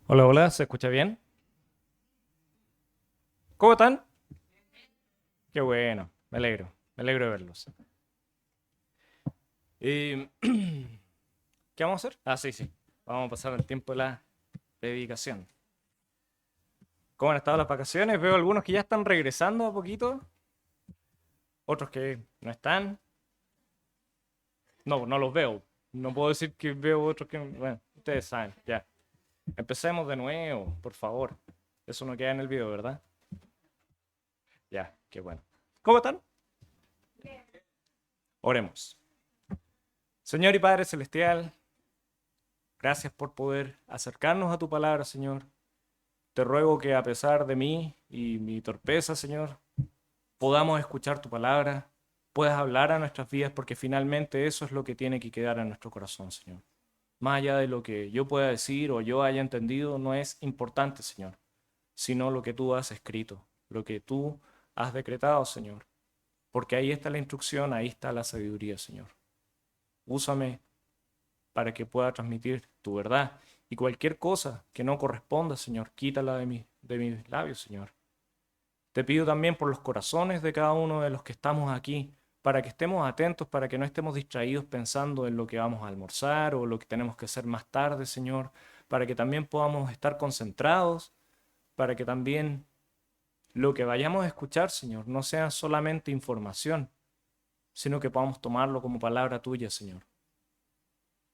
Hola, hola, ¿se escucha bien? ¿Cómo están? Qué bueno, me alegro de verlos. Eh, ¿Qué vamos a hacer? Ah, sí, sí, vamos a pasar el tiempo de la dedicación. ¿Cómo han estado las vacaciones? Veo algunos que ya están regresando a poquito, otros que no están. No, no los veo. No puedo decir que veo otros que... Bueno, ustedes saben, ya. Empecemos de nuevo, por favor. Eso no queda en el video, ¿verdad? Ya, qué bueno. ¿Cómo están? Oremos. Señor y Padre Celestial, gracias por poder acercarnos a tu palabra, Señor. Te ruego que a pesar de mí y mi torpeza, Señor, podamos escuchar tu palabra, puedas hablar a nuestras vidas, porque finalmente eso es lo que tiene que quedar en nuestro corazón, Señor. Más allá de lo que yo pueda decir o yo haya entendido, no es importante, Señor, sino lo que tú has escrito, lo que tú has decretado, Señor. Porque ahí está la instrucción, ahí está la sabiduría, Señor. Úsame para que pueda transmitir tu verdad. Y cualquier cosa que no corresponda, Señor, quítala de mis labios, Señor. Te pido también por los corazones de cada uno de los que estamos aquí, para que estemos atentos, para que no estemos distraídos pensando en lo que vamos a almorzar o lo que tenemos que hacer más tarde, Señor, para que también podamos estar concentrados, para que también lo que vayamos a escuchar, Señor, no sea solamente información, sino que podamos tomarlo como palabra tuya, Señor,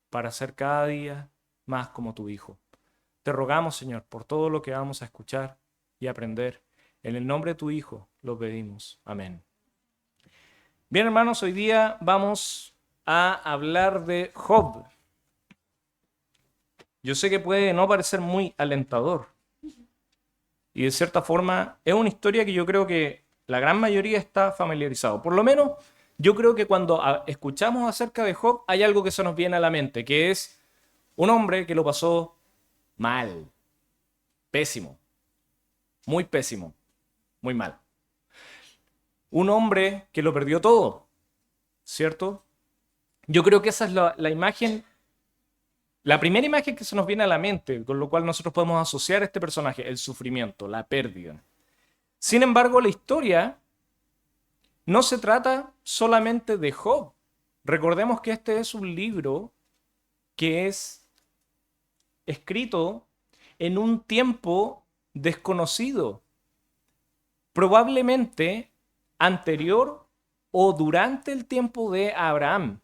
para ser cada día más como tu Hijo. Te rogamos, Señor, por todo lo que vamos a escuchar y aprender. En el nombre de tu Hijo lo pedimos. Amén. Bien, hermanos, hoy día vamos a hablar de Job. Yo sé que puede no parecer muy alentador y de cierta forma es una historia que yo creo que la gran mayoría está familiarizado. Por lo menos yo creo que cuando escuchamos acerca de Job hay algo que se nos viene a la mente, que es un hombre que lo pasó mal, pésimo, muy pésimo, muy mal. Un hombre que lo perdió todo, ¿cierto? Yo creo que esa es la imagen, la primera imagen que se nos viene a la mente, con lo cual nosotros podemos asociar a este personaje, el sufrimiento, la pérdida. Sin embargo, la historia no se trata solamente de Job. Recordemos que este es un libro que es escrito en un tiempo desconocido, probablemente anterior o durante el tiempo de Abraham.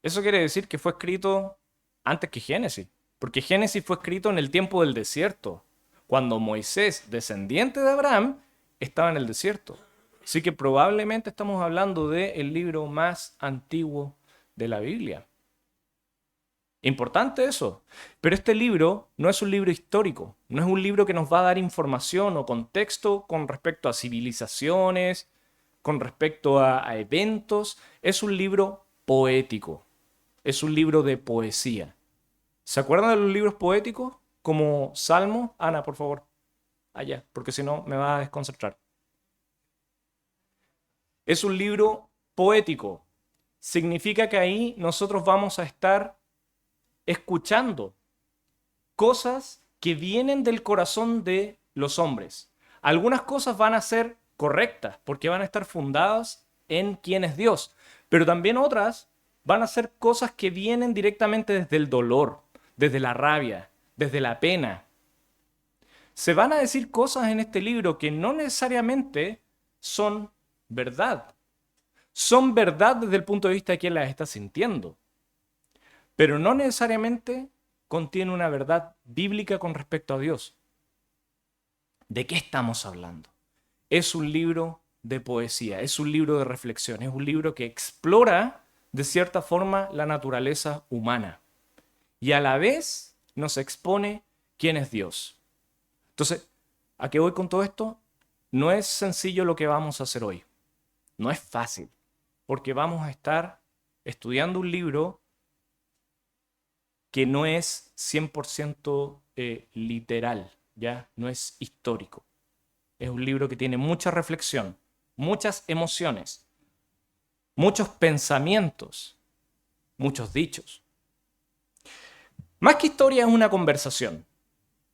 Eso quiere decir que fue escrito antes que Génesis, porque Génesis fue escrito en el tiempo del desierto, cuando Moisés, descendiente de Abraham, estaba en el desierto. Así que probablemente estamos hablando del libro más antiguo de la Biblia. Importante eso. Pero este libro no es un libro histórico, no es un libro que nos va a dar información o contexto con respecto a civilizaciones, con respecto a eventos. Es un libro poético, es un libro de poesía. ¿Se acuerdan de los libros poéticos? Como Salmo. Ana, por favor, allá, porque si no me va a desconcentrar. Es un libro poético. Significa que ahí nosotros vamos a estar escuchando cosas que vienen del corazón de los hombres. Algunas cosas van a ser correctas porque van a estar fundadas en quién es Dios, pero también otras van a ser cosas que vienen directamente desde el dolor, desde la rabia, desde la pena. Se van a decir cosas en este libro que no necesariamente son verdad. Son verdad desde el punto de vista de quien las está sintiendo, pero no necesariamente contiene una verdad bíblica con respecto a Dios. ¿De qué estamos hablando? Es un libro de poesía, es un libro de reflexión, es un libro que explora de cierta forma la naturaleza humana y a la vez nos expone quién es Dios. Entonces, ¿a qué voy con todo esto? No es sencillo lo que vamos a hacer hoy, no es fácil, porque vamos a estar estudiando un libro que no es 100% literal, ¿ya? No es histórico. Es un libro que tiene mucha reflexión, muchas emociones, muchos pensamientos, muchos dichos. Más que historia es una conversación.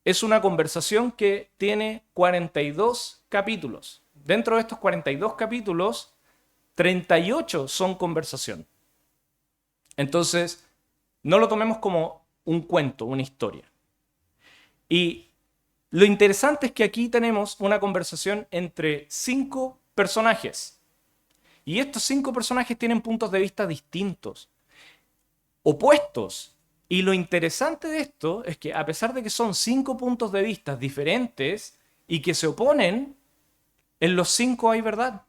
es una conversación que tiene 42 capítulos. Dentro de estos 42 capítulos, 38 son conversación. Entonces, no lo tomemos como un cuento, una historia. Y lo interesante es que aquí tenemos una conversación entre 5 personajes. Y estos 5 personajes tienen puntos de vista distintos, opuestos. Y lo interesante de esto es que a pesar de que son 5 puntos de vista diferentes y que se oponen, en los 5 hay verdad.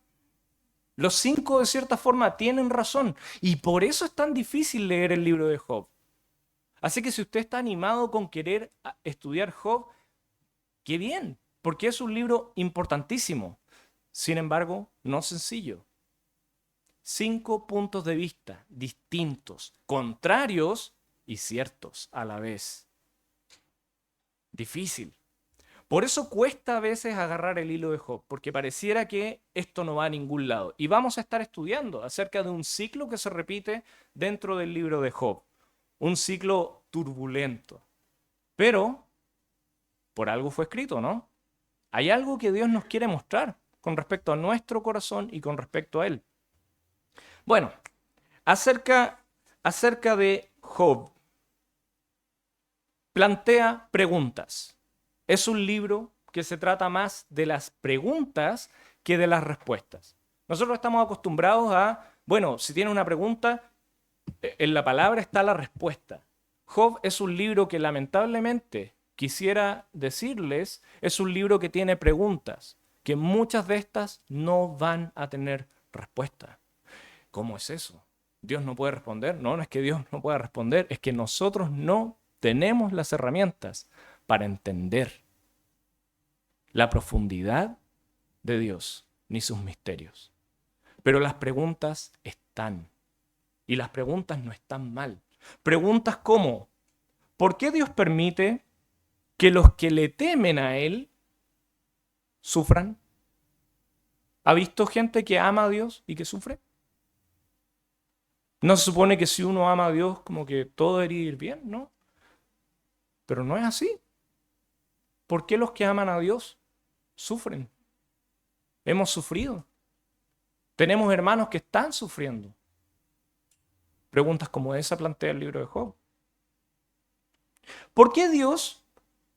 Los 5 de cierta forma tienen razón. Y por eso es tan difícil leer el libro de Job. Así que si usted está animado con querer estudiar Job, qué bien, porque es un libro importantísimo. Sin embargo, no sencillo. 5 puntos de vista distintos, contrarios y ciertos a la vez. Difícil. Por eso cuesta a veces agarrar el hilo de Job, porque pareciera que esto no va a ningún lado. Y vamos a estar estudiando acerca de un ciclo que se repite dentro del libro de Job. Un ciclo turbulento. Pero, por algo fue escrito, ¿no? Hay algo que Dios nos quiere mostrar con respecto a nuestro corazón y con respecto a Él. Bueno, acerca de Job, plantea preguntas. Es un libro que se trata más de las preguntas que de las respuestas. Nosotros estamos acostumbrados a, bueno, si tiene una pregunta, en la palabra está la respuesta. Job es un libro que lamentablemente quisiera decirles, es un libro que tiene preguntas, que muchas de estas no van a tener respuesta. ¿Cómo es eso? ¿Dios no puede responder? No, no es que Dios no pueda responder, es que nosotros no tenemos las herramientas para entender la profundidad de Dios ni sus misterios. Pero las preguntas están. Y las preguntas no están mal. Preguntas como, ¿por qué Dios permite que los que le temen a Él sufran? ¿Ha visto gente que ama a Dios y que sufre? No se supone que si uno ama a Dios como que todo debería ir bien, ¿no? Pero no es así. ¿Por qué los que aman a Dios sufren? Hemos sufrido. Tenemos hermanos que están sufriendo. Preguntas como esa plantea el libro de Job. ¿Por qué Dios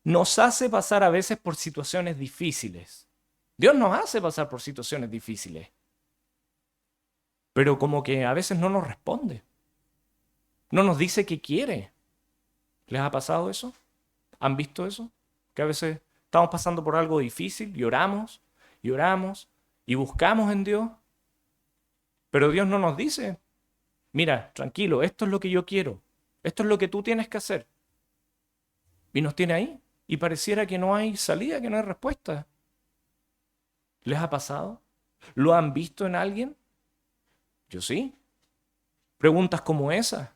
nos hace pasar a veces por situaciones difíciles? Dios nos hace pasar por situaciones difíciles, pero como que a veces no nos responde. No nos dice qué quiere. ¿Les ha pasado eso? ¿Han visto eso? Que a veces estamos pasando por algo difícil y oramos y buscamos en Dios, pero Dios no nos dice, mira, tranquilo, esto es lo que yo quiero, esto es lo que tú tienes que hacer. Y nos tiene ahí y pareciera que no hay salida, que no hay respuesta. ¿Les ha pasado? ¿Lo han visto en alguien? Yo sí. Preguntas como esa.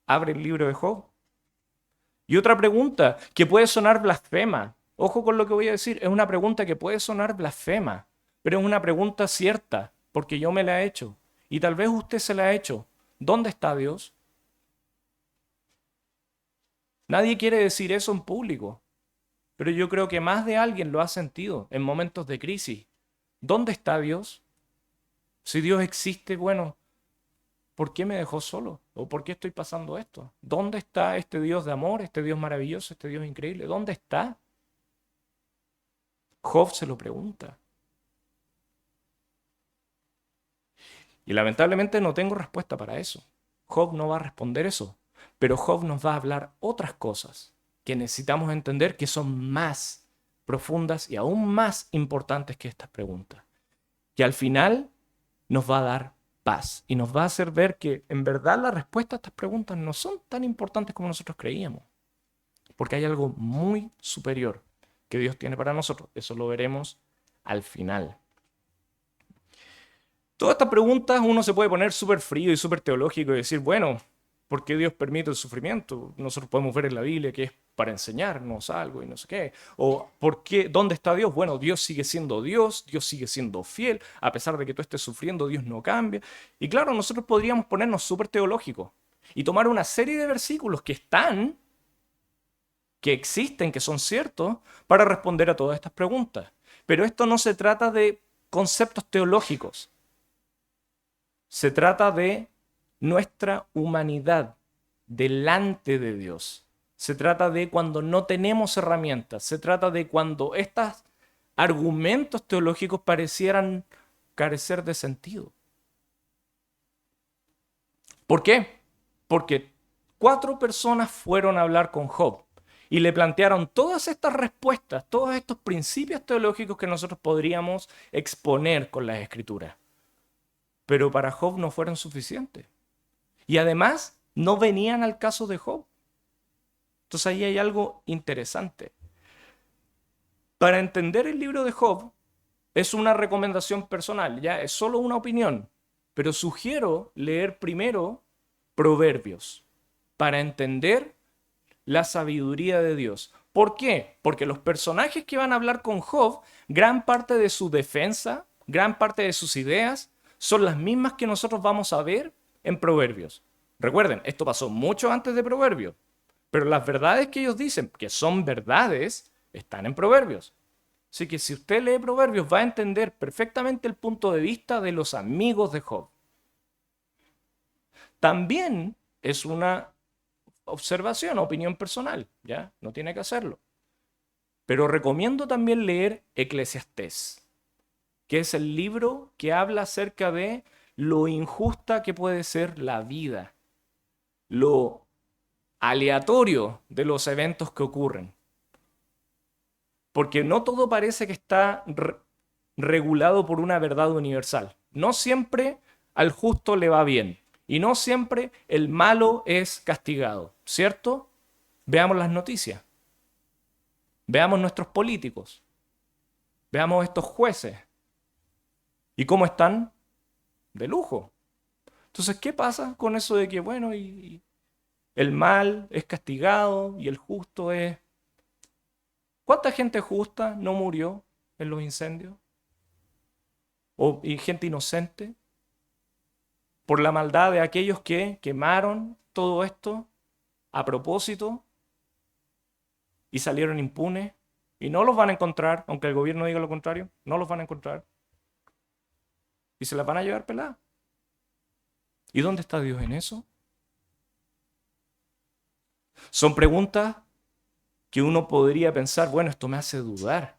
Abre el libro de Job. Y otra pregunta que puede sonar blasfema. Ojo con lo que voy a decir. Es una pregunta que puede sonar blasfema, pero es una pregunta cierta, porque yo me la he hecho. Y tal vez usted se la ha hecho. ¿Dónde está Dios? Nadie quiere decir eso en público, pero yo creo que más de alguien lo ha sentido en momentos de crisis. ¿Dónde está Dios? Si Dios existe, bueno, ¿por qué me dejó solo? ¿O por qué estoy pasando esto? ¿Dónde está este Dios de amor, este Dios maravilloso, este Dios increíble? ¿Dónde está? Job se lo pregunta. Y lamentablemente no tengo respuesta para eso. Job no va a responder eso. Pero Job nos va a hablar otras cosas que necesitamos entender que son más profundas y aún más importantes que estas preguntas. Que al final nos va a dar paz y nos va a hacer ver que en verdad la respuesta a estas preguntas no son tan importantes como nosotros creíamos. Porque hay algo muy superior que Dios tiene para nosotros. Eso lo veremos al final. Todas estas preguntas uno se puede poner súper frío y súper teológico y decir, bueno, ¿por qué Dios permite el sufrimiento? Nosotros podemos ver en la Biblia que es para enseñarnos algo y no sé qué. O ¿por qué? ¿Dónde está Dios? Bueno, Dios sigue siendo Dios sigue siendo fiel, a pesar de que tú estés sufriendo, Dios no cambia. Y claro, nosotros podríamos ponernos súper teológicos y tomar una serie de versículos que que existen, que son ciertos, para responder a todas estas preguntas. Pero esto no se trata de conceptos teológicos. Se trata de nuestra humanidad delante de Dios. Se trata de cuando no tenemos herramientas. Se trata de cuando estos argumentos teológicos parecieran carecer de sentido. ¿Por qué? Porque 4 personas fueron a hablar con Job y le plantearon todas estas respuestas, todos estos principios teológicos que nosotros podríamos exponer con las Escrituras. Pero para Job no fueron suficientes. Y además no venían al caso de Job. Entonces ahí hay algo interesante. Para entender el libro de Job es una recomendación personal, ya es solo una opinión, pero sugiero leer primero Proverbios para entender la sabiduría de Dios. ¿Por qué? Porque los personajes que van a hablar con Job, gran parte de su defensa, gran parte de sus ideas, son las mismas que nosotros vamos a ver en Proverbios. Recuerden, esto pasó mucho antes de Proverbios, pero las verdades que ellos dicen que son verdades están en Proverbios. Así que si usted lee Proverbios va a entender perfectamente el punto de vista de los amigos de Job. También es una observación, opinión personal, ¿ya? No tiene que hacerlo. Pero recomiendo también leer Eclesiastés, que es el libro que habla acerca de lo injusta que puede ser la vida, lo aleatorio de los eventos que ocurren. Porque no todo parece que está regulado por una verdad universal. No siempre al justo le va bien. Y no siempre el malo es castigado, ¿cierto? Veamos las noticias. Veamos nuestros políticos. Veamos estos jueces. ¿Y cómo están? De lujo. Entonces, ¿qué pasa con eso de que, bueno, y el mal es castigado y el justo es... ¿Cuánta gente justa no murió en los incendios? ¿Y gente inocente? Por la maldad de aquellos que quemaron todo esto a propósito y salieron impunes. Y no los van a encontrar, aunque el gobierno diga lo contrario, no los van a encontrar. Y se las van a llevar peladas. ¿Y dónde está Dios en eso? Son preguntas que uno podría pensar, bueno, esto me hace dudar.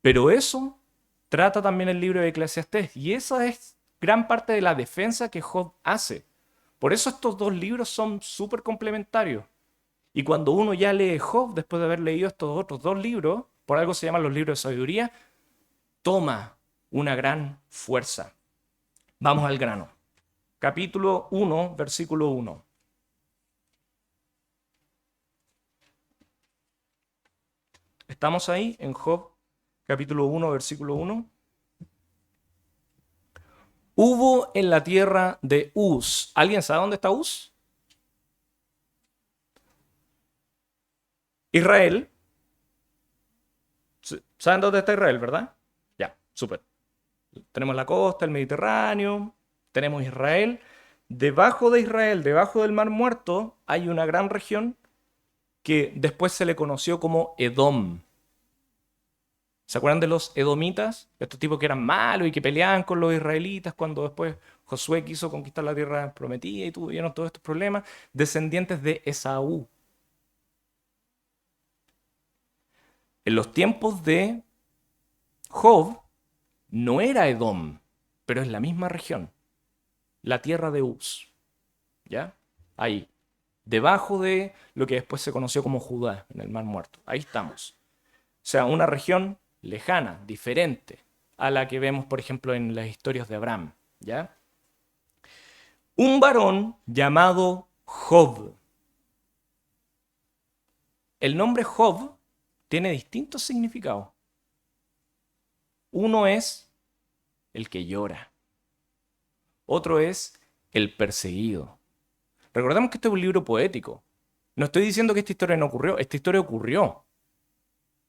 Pero eso trata también el libro de Eclesiastés. Y esa es gran parte de la defensa que Job hace. Por eso estos 2 libros son súper complementarios. Y cuando uno ya lee Job, después de haber leído estos otros 2 libros, por algo se llaman los libros de sabiduría, toma una gran fuerza. Vamos al grano. Capítulo 1, versículo 1. ¿Estamos ahí en Job, capítulo 1, versículo 1? Hubo en la tierra de Uz. ¿Alguien sabe dónde está Uz? Israel. ¿Saben dónde está Israel, verdad? Ya, súper. Tenemos la costa, el Mediterráneo, tenemos Israel. Debajo de Israel, debajo del Mar Muerto, hay una gran región que después se le conoció como Edom. ¿Se acuerdan de los edomitas? Estos tipos que eran malos y que peleaban con los israelitas cuando después Josué quiso conquistar la tierra prometida y tuvieron todos estos problemas. Descendientes de Esaú. En los tiempos de Job no era Edom, pero es la misma región. La tierra de Uz. ¿Ya? Ahí. Debajo de lo que después se conoció como Judá, en el Mar Muerto. Ahí estamos. O sea, una región lejana, diferente a la que vemos, por ejemplo, en las historias de Abraham, ¿ya? Un varón llamado Job. El nombre Job tiene distintos significados. Uno es el que llora. Otro es el perseguido. Recordemos que este es un libro poético. No estoy diciendo que esta historia no ocurrió. Esta historia ocurrió.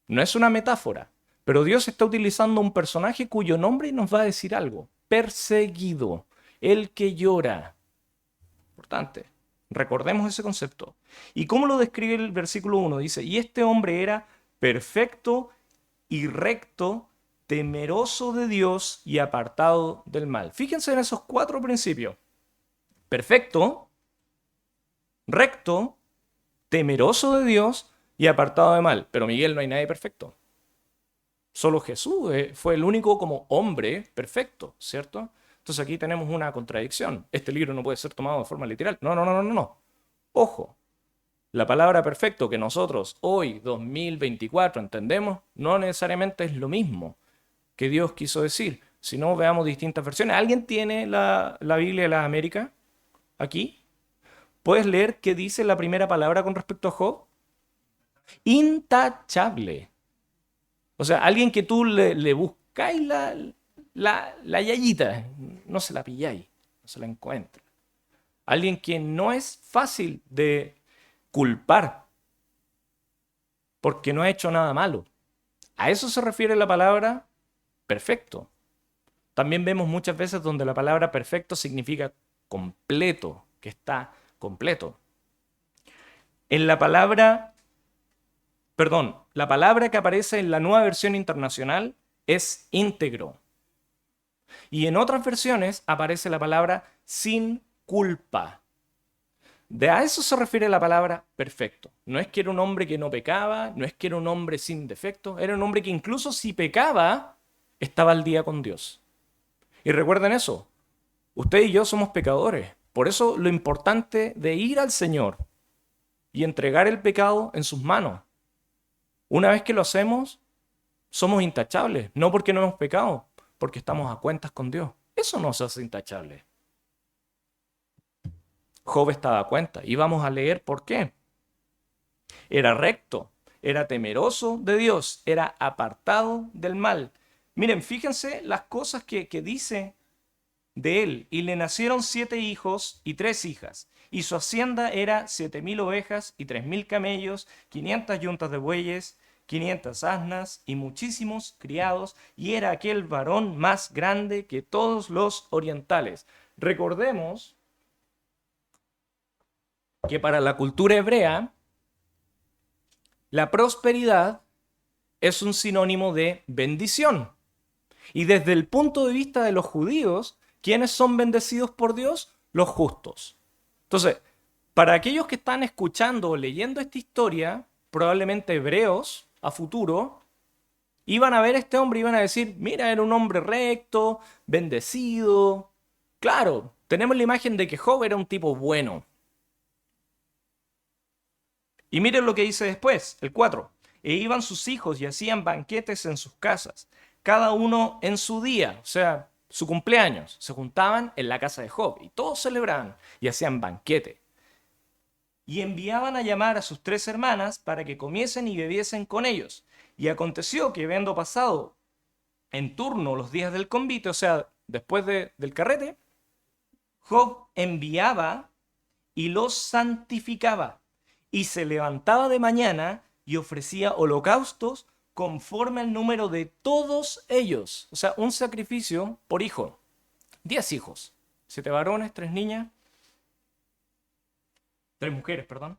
No es una metáfora. Pero Dios está utilizando un personaje cuyo nombre nos va a decir algo. Perseguido. El que llora. Importante. Recordemos ese concepto. ¿Y cómo lo describe el versículo 1? Dice, y este hombre era perfecto y recto, temeroso de Dios y apartado del mal. Fíjense en esos 4 principios. Perfecto, recto, temeroso de Dios y apartado de mal. Pero Miguel, no hay nadie perfecto. Solo Jesús fue el único como hombre perfecto, ¿cierto? Entonces aquí tenemos una contradicción. Este libro no puede ser tomado de forma literal. No, no, no, no, no. Ojo, la palabra perfecto que nosotros hoy, 2024, entendemos, no necesariamente es lo mismo que Dios quiso decir. Si no, veamos distintas versiones. ¿Alguien tiene la Biblia de las Américas aquí? ¿Puedes leer qué dice la primera palabra con respecto a Job? Intachable. O sea, alguien que tú le buscáis la yayita, no se la pilláis, no se la encuentra. Alguien que no es fácil de culpar porque no ha hecho nada malo. A eso se refiere la palabra perfecto. También vemos muchas veces donde la palabra perfecto significa completo, que está completo. En la palabra, perdón, la palabra que aparece en la Nueva Versión Internacional es íntegro. Y en otras versiones aparece la palabra sin culpa. De a eso se refiere la palabra perfecto. No es que era un hombre que no pecaba, no es que era un hombre sin defecto, era un hombre que incluso si pecaba, estaba al día con Dios. Y recuerden eso, usted y yo somos pecadores. Por eso lo importante de ir al Señor y entregar el pecado en sus manos. Una vez que lo hacemos, somos intachables, no porque no hemos pecado, porque estamos a cuentas con Dios. Eso nos hace intachables. Job estaba a cuenta y vamos a leer por qué. Era recto, era temeroso de Dios, era apartado del mal. Miren, fíjense las cosas que dice de él. Y le nacieron 7 hijos y 3 hijas. Y su hacienda era 7.000 ovejas y 3.000 camellos, 500 yuntas de bueyes, 500 asnas y muchísimos criados. Y era aquel varón más grande que todos los orientales. Recordemos que para la cultura hebrea, la prosperidad es un sinónimo de bendición. Y desde el punto de vista de los judíos, ¿quiénes son bendecidos por Dios? Los justos. Entonces, para aquellos que están escuchando o leyendo esta historia, probablemente hebreos a futuro, iban a ver a este hombre y iban a decir, mira, era un hombre recto, bendecido. Claro, tenemos la imagen de que Job era un tipo bueno. Y miren lo que dice después, el 4. E iban sus hijos y hacían banquetes en sus casas, cada uno en su día, o sea, su cumpleaños. Se juntaban en la casa de Job y todos celebraban y hacían banquete. Y enviaban a llamar a sus 3 hermanas para que comiesen y bebiesen con ellos. Y aconteció que habiendo pasado en turno los días del convite, o sea, después del carrete, Job enviaba y los santificaba, y se levantaba de mañana y ofrecía holocaustos conforme al número de todos ellos. O sea, un sacrificio por hijo. 10 hijos. 7 varones, 3 niñas. 3 mujeres, perdón.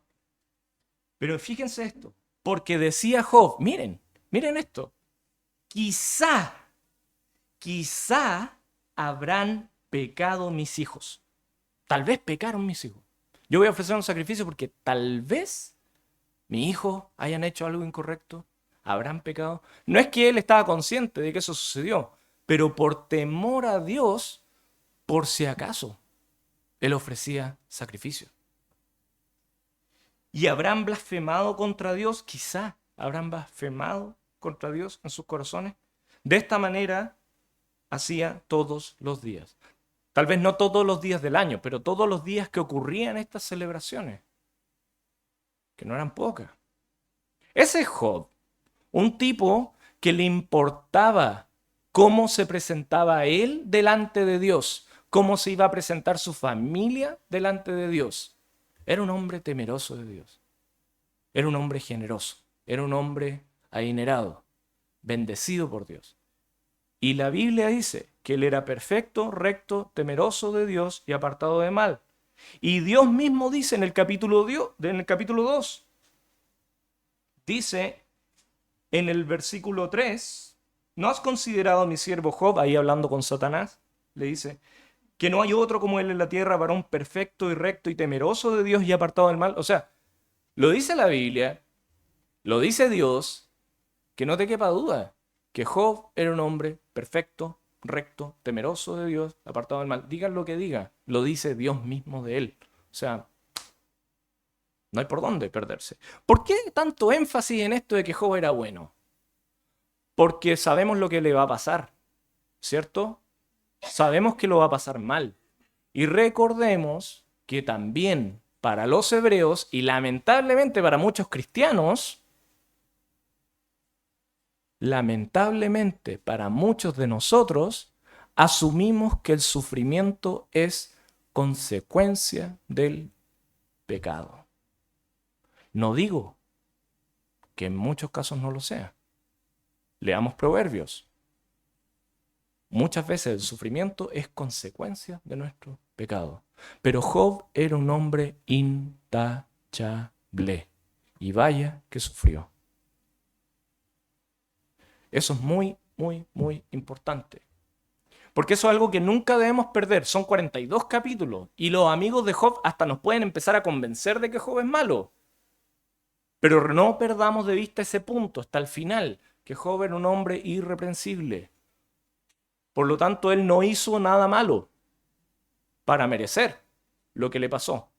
Pero fíjense esto. Porque decía Job, miren esto. Quizá habrán pecado mis hijos. Tal vez pecaron mis hijos. Yo voy a ofrecer un sacrificio porque tal vez mis hijos hayan hecho algo incorrecto, habrán pecado. No es que él estaba consciente de que eso sucedió, pero por temor a Dios, por si acaso, él ofrecía sacrificio. ¿Y habrán blasfemado contra Dios? Quizá habrán blasfemado contra Dios en sus corazones. De esta manera hacía todos los días. Tal vez no todos los días del año, pero todos los días que ocurrían estas celebraciones, que no eran pocas. Ese es Job, un tipo que le importaba cómo se presentaba él delante de Dios, cómo se iba a presentar su familia delante de Dios. Era un hombre temeroso de Dios, era un hombre generoso, era un hombre adinerado, bendecido por Dios. Y la Biblia dice que él era perfecto, recto, temeroso de Dios y apartado de mal. Y Dios mismo dice en el capítulo 2, dice en el versículo 3, ¿no has considerado a mi siervo Job, ahí hablando con Satanás? Le dice, que no hay otro como él en la tierra, varón perfecto y recto y temeroso de Dios y apartado del mal. O sea, lo dice la Biblia, lo dice Dios, que no te quepa duda, que Job era un hombre perfecto, recto, temeroso de Dios, apartado del mal. Digan lo que diga, lo dice Dios mismo de él. O sea, no hay por dónde perderse. ¿Por qué tanto énfasis en esto de que Job era bueno? Porque sabemos lo que le va a pasar, ¿cierto? Sabemos que lo va a pasar mal. Y recordemos que también para los hebreos y lamentablemente para muchos cristianos, lamentablemente para muchos de nosotros, asumimos que el sufrimiento es consecuencia del pecado. No digo que en muchos casos no lo sea. Leamos Proverbios. Muchas veces el sufrimiento es consecuencia de nuestro pecado. Pero Job era un hombre intachable. Y vaya que sufrió. Eso es muy, muy, muy importante. Porque eso es algo que nunca debemos perder. Son 42 capítulos. Y los amigos de Job hasta nos pueden empezar a convencer de que Job es malo. Pero no perdamos de vista ese punto hasta el final. Que Job era un hombre irreprensible. Por lo tanto, él no hizo nada malo para merecer lo que le pasó.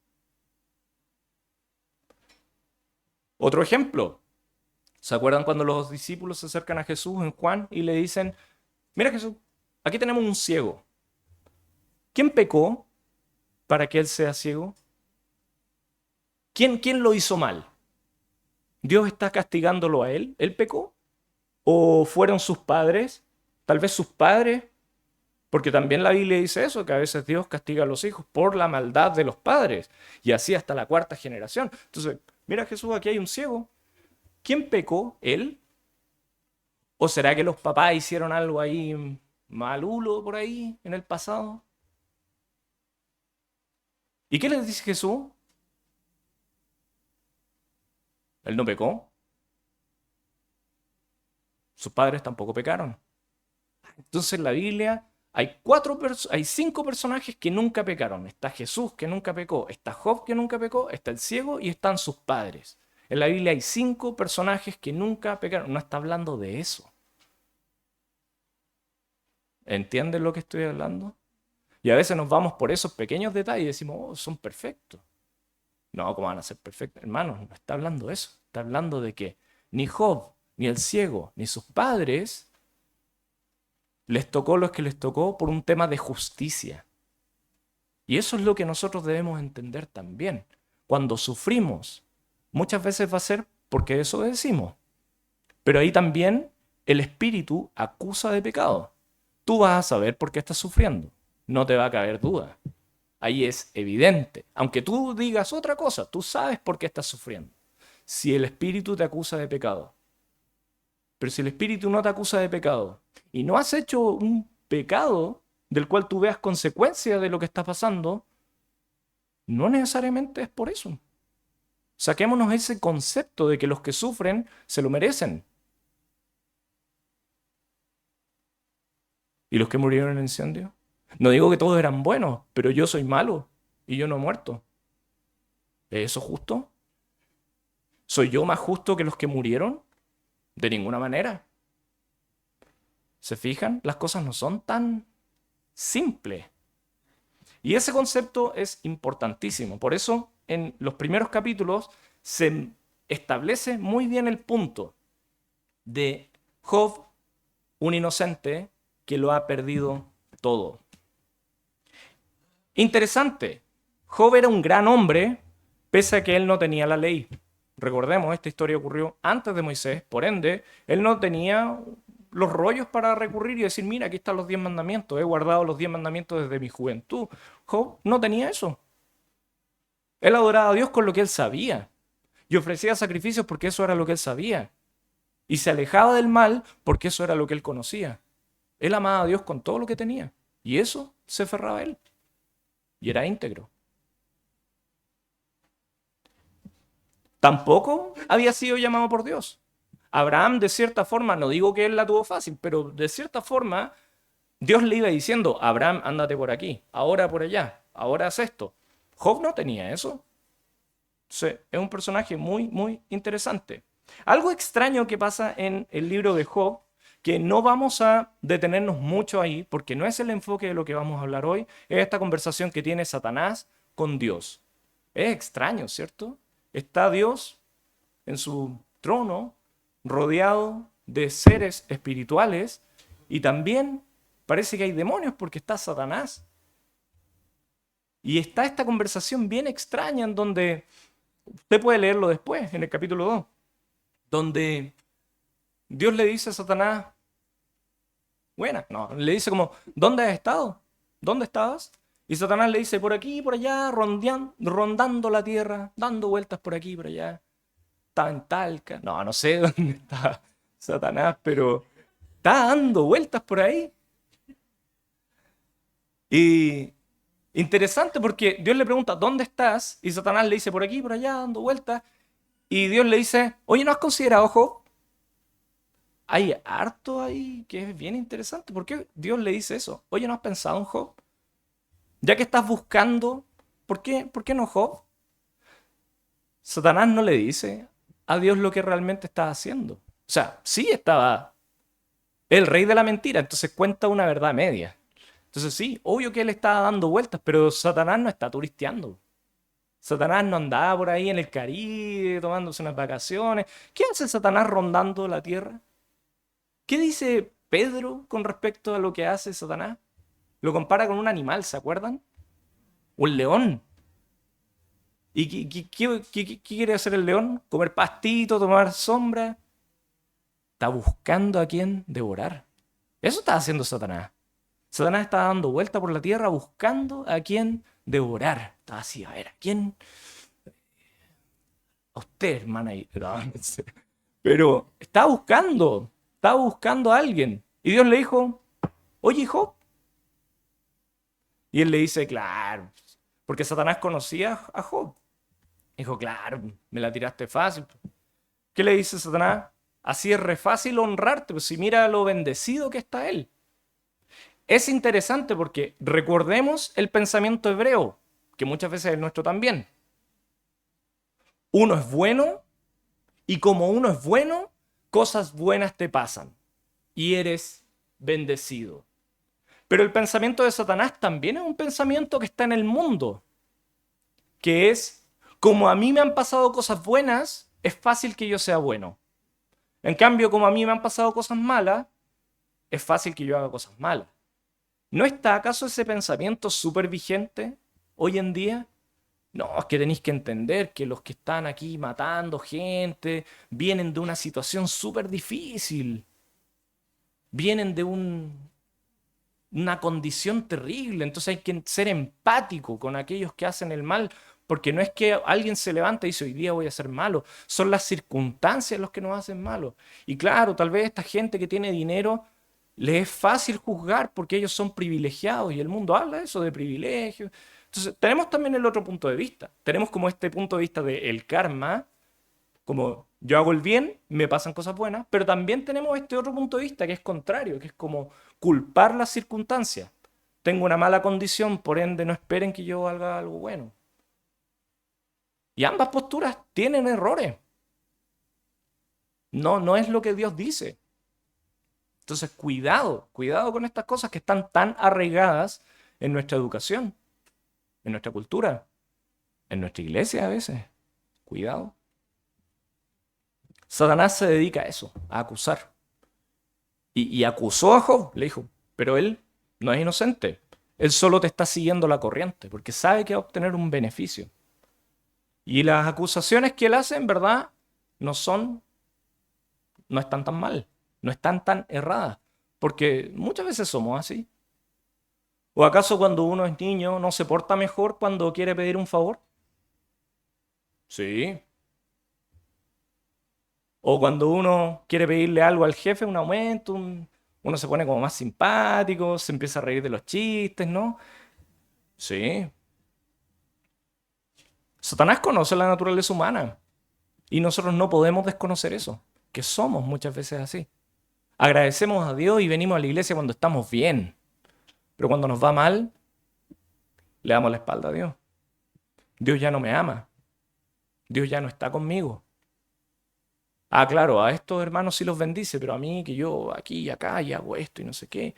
Otro ejemplo. ¿Se acuerdan cuando los discípulos se acercan a Jesús en Juan y le dicen, mira Jesús, aquí tenemos un ciego. ¿Quién pecó para que él sea ciego? ¿Quién lo hizo mal? ¿Dios está castigándolo a él? ¿Él pecó? ¿O fueron sus padres? Tal vez sus padres. Porque también la Biblia dice eso, que a veces Dios castiga a los hijos por la maldad de los padres. Y así hasta la cuarta generación. Entonces, mira Jesús, aquí hay un ciego. ¿Quién pecó? ¿Él? ¿O será que los papás hicieron algo ahí malulo por ahí en el pasado? ¿Y qué les dice Jesús? Él no pecó. Sus padres tampoco pecaron. Entonces en la Biblia hay 5 personajes que nunca pecaron. Está Jesús que nunca pecó, está Job que nunca pecó, está el ciego y están sus padres. En la Biblia hay 5 personajes que nunca pecaron. No está hablando de eso. ¿Entienden lo que estoy hablando? Y a veces nos vamos por esos pequeños detalles y decimos, oh, son perfectos. No, ¿cómo van a ser perfectos? Hermanos, no está hablando de eso. Está hablando de que ni Job, ni el ciego, ni sus padres les tocó lo que les tocó por un tema de justicia. Y eso es lo que nosotros debemos entender también. Cuando sufrimos, muchas veces va a ser porque desobedecimos. Pero ahí también el espíritu acusa de pecado. Tú vas a saber por qué estás sufriendo. No te va a caber duda. Ahí es evidente. Aunque tú digas otra cosa, tú sabes por qué estás sufriendo. Si el espíritu te acusa de pecado. Pero si el espíritu no te acusa de pecado y no has hecho un pecado del cual tú veas consecuencia de lo que está pasando, no necesariamente es por eso. Saquémonos ese concepto de que los que sufren se lo merecen. ¿Y los que murieron en el incendio? No digo que todos eran buenos, pero yo soy malo y yo no he muerto. ¿Es eso justo? ¿Soy yo más justo que los que murieron? De ninguna manera. ¿Se fijan? Las cosas no son tan simples. Y ese concepto es importantísimo. Por eso en los primeros capítulos se establece muy bien el punto de Job, un inocente que lo ha perdido todo. Interesante. Job era un gran hombre, pese a que él no tenía la ley. Recordemos, esta historia ocurrió antes de Moisés, por ende, él no tenía los rollos para recurrir y decir, mira, aquí están los 10 mandamientos, he guardado los 10 mandamientos desde mi juventud. Job no tenía eso. Él adoraba a Dios con lo que él sabía y ofrecía sacrificios porque eso era lo que él sabía. Y se alejaba del mal porque eso era lo que él conocía. Él amaba a Dios con todo lo que tenía y eso se aferraba a él y era íntegro. tampoco había sido llamado por Dios. Abraham, de cierta forma, no digo que él la tuvo fácil, pero de cierta forma, Dios le iba diciendo, Abraham, ándate por aquí, ahora por allá, ahora haz esto. Job no tenía eso. Entonces, es un personaje muy, muy interesante. Algo extraño que pasa en el libro de Job, que no vamos a detenernos mucho ahí, porque no es el enfoque de lo que vamos a hablar hoy, es esta conversación que tiene Satanás con Dios. Es extraño, ¿cierto? Está Dios en su trono, rodeado de seres espirituales, y también parece que hay demonios porque está Satanás. Y está esta conversación bien extraña en donde, usted puede leerlo después, en el capítulo 2, donde Dios le dice a Satanás, buena, no, le dice como, ¿dónde has estado? ¿Dónde estabas? Y Satanás le dice, por aquí, por allá, rondando la tierra, dando vueltas por aquí, por allá. Estaba en Talca. No, no sé dónde está Satanás, pero está dando vueltas por ahí. Y interesante porque Dios le pregunta, ¿dónde estás? Y Satanás le dice, por aquí, por allá, dando vueltas. Y Dios le dice, oye, ¿no has considerado, Job? Hay harto ahí que es bien interesante. ¿Por qué Dios le dice eso? Oye, ¿no has pensado en Job? Ya que estás buscando, por qué no Job? Satanás no le dice a Dios lo que realmente está haciendo. O sea, sí estaba el rey de la mentira, entonces cuenta una verdad media. Entonces sí, obvio que él estaba dando vueltas, pero Satanás no está turisteando. Satanás no andaba por ahí en el Caribe tomándose unas vacaciones. ¿Qué hace Satanás rondando la tierra? ¿Qué dice Pedro con respecto a lo que hace Satanás? Lo compara con un animal, ¿se acuerdan? Un león. ¿Y qué quiere hacer el león? ¿Comer pastito, tomar sombra? Está buscando a quién devorar. Eso está haciendo Satanás. Satanás está dando vuelta por la tierra buscando a quién devorar. Está así, a ver, ¿a quién? A usted, hermana. No, no sé. Pero estaba buscando a alguien. Y Dios le dijo, oye, Job. Y él le dice, claro, porque Satanás conocía a Job. Dijo, claro, me la tiraste fácil. ¿Qué le dice Satanás? Así es re fácil honrarte, pues si mira lo bendecido que está él. Es interesante porque recordemos el pensamiento hebreo, que muchas veces es el nuestro también. Uno es bueno y como uno es bueno, cosas buenas te pasan y eres bendecido. Pero el pensamiento de Satanás también es un pensamiento que está en el mundo, que es, como a mí me han pasado cosas buenas, es fácil que yo sea bueno. En cambio, como a mí me han pasado cosas malas, es fácil que yo haga cosas malas. ¿No está acaso ese pensamiento súper vigente hoy en día? No, es que tenéis que entender que los que están aquí matando gente vienen de una situación súper difícil, vienen de una condición terrible, entonces hay que ser empático con aquellos que hacen el mal, porque no es que alguien se levanta y dice, hoy día voy a ser malo, son las circunstancias los que nos hacen malos. Y claro, tal vez esta gente que tiene dinero les es fácil juzgar porque ellos son privilegiados y el mundo habla de eso, de privilegios. Entonces, tenemos también el otro punto de vista. Tenemos como este punto de vista del karma, como yo hago el bien, me pasan cosas buenas, pero también tenemos este otro punto de vista que es contrario, que es como culpar las circunstancias. Tengo una mala condición, por ende no esperen que yo haga algo bueno. Y ambas posturas tienen errores. No, no es lo que Dios dice. Entonces, cuidado, cuidado con estas cosas que están tan arraigadas en nuestra educación, en nuestra cultura, en nuestra iglesia a veces. Cuidado. Satanás se dedica a eso, a acusar. Y acusó a Job, le dijo, pero él no es inocente. Él solo te está siguiendo la corriente, porque sabe que va a obtener un beneficio. Y las acusaciones que él hace, en verdad, no son, no están tan mal, no están tan erradas, porque muchas veces somos así. ¿O acaso cuando uno es niño no se porta mejor cuando quiere pedir un favor? Sí. O cuando uno quiere pedirle algo al jefe, un aumento, uno se pone como más simpático, se empieza a reír de los chistes, ¿no? Sí. Satanás conoce la naturaleza humana. Y nosotros no podemos desconocer eso, que somos muchas veces así. Agradecemos a Dios y venimos a la iglesia cuando estamos bien, pero cuando nos va mal, le damos la espalda a Dios. Dios ya no me ama. Dios ya no está conmigo. Ah, claro, a estos hermanos sí los bendice, pero a mí que yo aquí y acá y hago esto y no sé qué.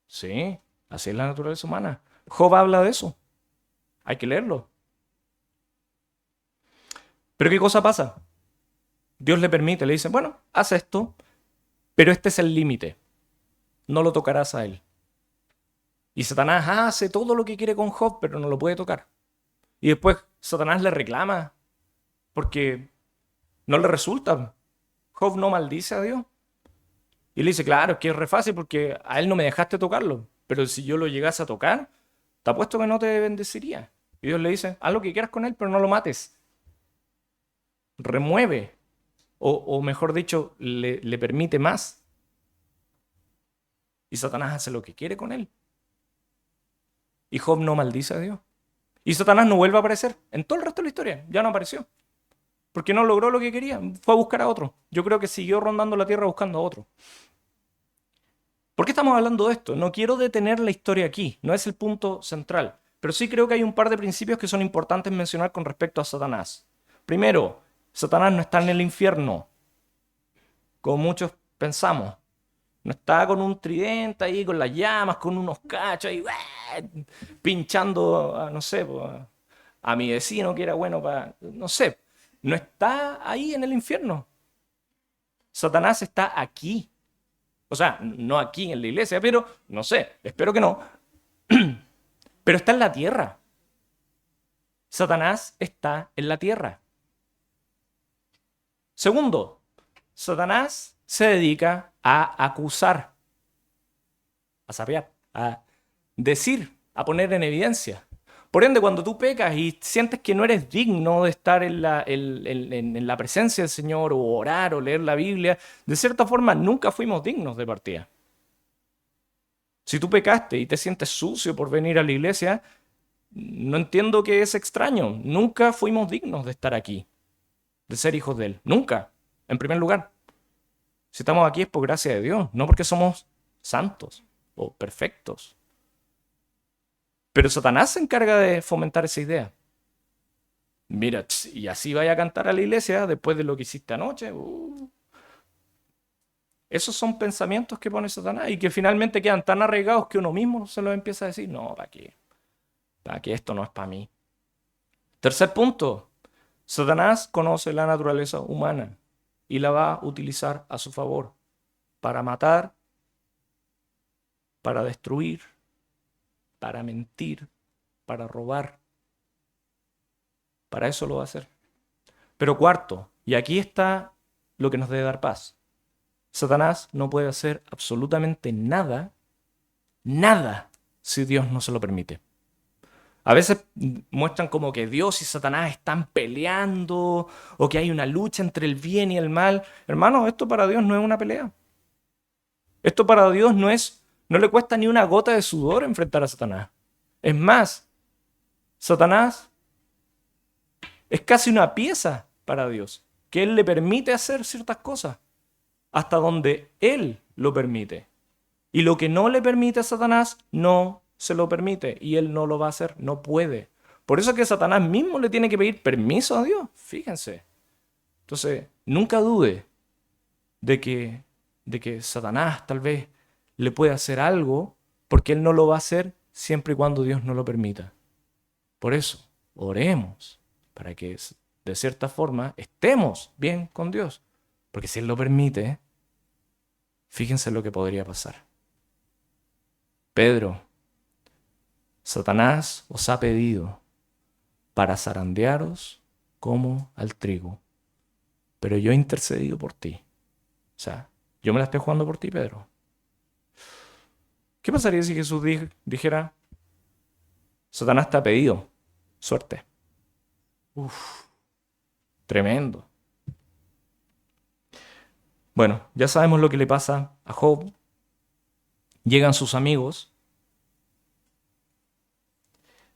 Sí, así es la naturaleza humana. Job habla de eso. Hay que leerlo. Pero ¿qué cosa pasa? Dios le permite, le dice, bueno, haz esto, pero este es el límite. No lo tocarás a él. Y Satanás hace todo lo que quiere con Job, pero no lo puede tocar. Y después Satanás le reclama porque no le resulta. Job no maldice a Dios. Y le dice, claro, es que es re fácil porque a él no me dejaste tocarlo. Pero si yo lo llegase a tocar, te apuesto que no te bendeciría. Y Dios le dice, haz lo que quieras con él, pero no lo mates. Remueve. O mejor dicho, le permite más. Y Satanás hace lo que quiere con él. Y Job no maldice a Dios. Y Satanás no vuelve a aparecer. En todo el resto de la historia, ya no apareció. Porque no logró lo que quería. Fue a buscar a otro. Yo creo que siguió rondando la tierra buscando a otro. ¿Por qué estamos hablando de esto? No quiero detener la historia aquí. No es el punto central. Pero sí creo que hay un par de principios que son importantes mencionar con respecto a Satanás. Primero, Satanás no está en el infierno, como muchos pensamos. No está con un tridente ahí, con las llamas, con unos cachos ahí, pinchando, no sé, a mi vecino que era bueno para, no sé. No está ahí en el infierno. Satanás está aquí. O sea, no aquí en la iglesia, pero no sé, espero que no. Pero está en la tierra. Satanás está en la tierra. Segundo, Satanás se dedica a acusar, a sapear, a decir, a poner en evidencia. Por ende, cuando tú pecas y sientes que no eres digno de estar en la presencia del Señor, o orar, o leer la Biblia, de cierta forma nunca fuimos dignos de partida. Si tú pecaste y te sientes sucio por venir a la iglesia, no entiendo qué es extraño. Nunca fuimos dignos de estar aquí, de ser hijos de Él. Nunca, en primer lugar. Si estamos aquí es por gracia de Dios, no porque somos santos o perfectos. Pero Satanás se encarga de fomentar esa idea. Mira, y así vaya a cantar a la iglesia después de lo que hiciste anoche. Esos son pensamientos que pone Satanás y que finalmente quedan tan arraigados que uno mismo se los empieza a decir, no, ¿para qué? ¿Para qué esto no es para mí? Tercer punto, Satanás conoce la naturaleza humana y la va a utilizar a su favor para matar, para destruir, para mentir, para robar. Para eso lo va a hacer. Pero cuarto, y aquí está lo que nos debe dar paz. Satanás no puede hacer absolutamente nada, nada, si Dios no se lo permite. A veces muestran como que Dios y Satanás están peleando o que hay una lucha entre el bien y el mal. Hermano, esto para Dios no es una pelea. Esto para Dios no le cuesta ni una gota de sudor enfrentar a Satanás. Es más, Satanás es casi una pieza para Dios, que Él le permite hacer ciertas cosas hasta donde Él lo permite. Y lo que no le permite a Satanás, no se lo permite. Y Él no lo va a hacer, no puede. Por eso es que Satanás mismo le tiene que pedir permiso a Dios, fíjense. Entonces, nunca dude de que Satanás tal vez le pueda hacer algo, porque Él no lo va a hacer siempre y cuando Dios no lo permita. Por eso, oremos para que de cierta forma estemos bien con Dios. Porque si Él lo permite, fíjense lo que podría pasar. Pedro, Satanás os ha pedido para zarandearos como al trigo, pero yo he intercedido por ti. O sea, yo me la estoy jugando por ti, Pedro. ¿Qué pasaría si Jesús dijera, Satanás te ha pedido suerte? Uf, tremendo. Bueno, ya sabemos lo que le pasa a Job. Llegan sus amigos.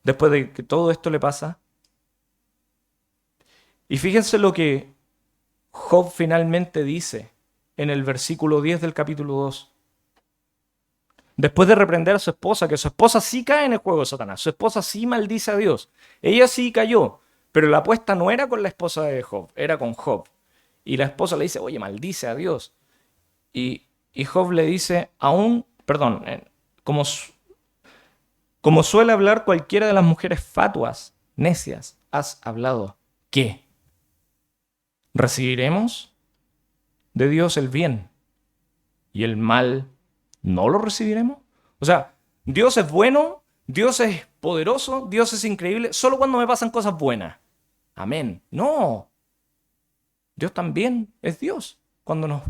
Después de que todo esto le pasa, Y fíjense lo que Job finalmente dice en el versículo 10 del capítulo 2. Después de reprender a su esposa, que su esposa sí cae en el juego de Satanás, su esposa sí maldice a Dios, ella sí cayó, pero la apuesta no era con la esposa de Job, era con Job. Y la esposa le dice, oye, maldice a Dios. Y Job le dice, aún, perdón, como suele hablar cualquiera de las mujeres fatuas, necias, has hablado. ¿Qué? ¿Recibiremos de Dios el bien y el mal no lo recibiremos? O sea, Dios es bueno, Dios es poderoso, Dios es increíble, solo cuando me pasan cosas buenas. Amén. No, Dios también es Dios cuando nos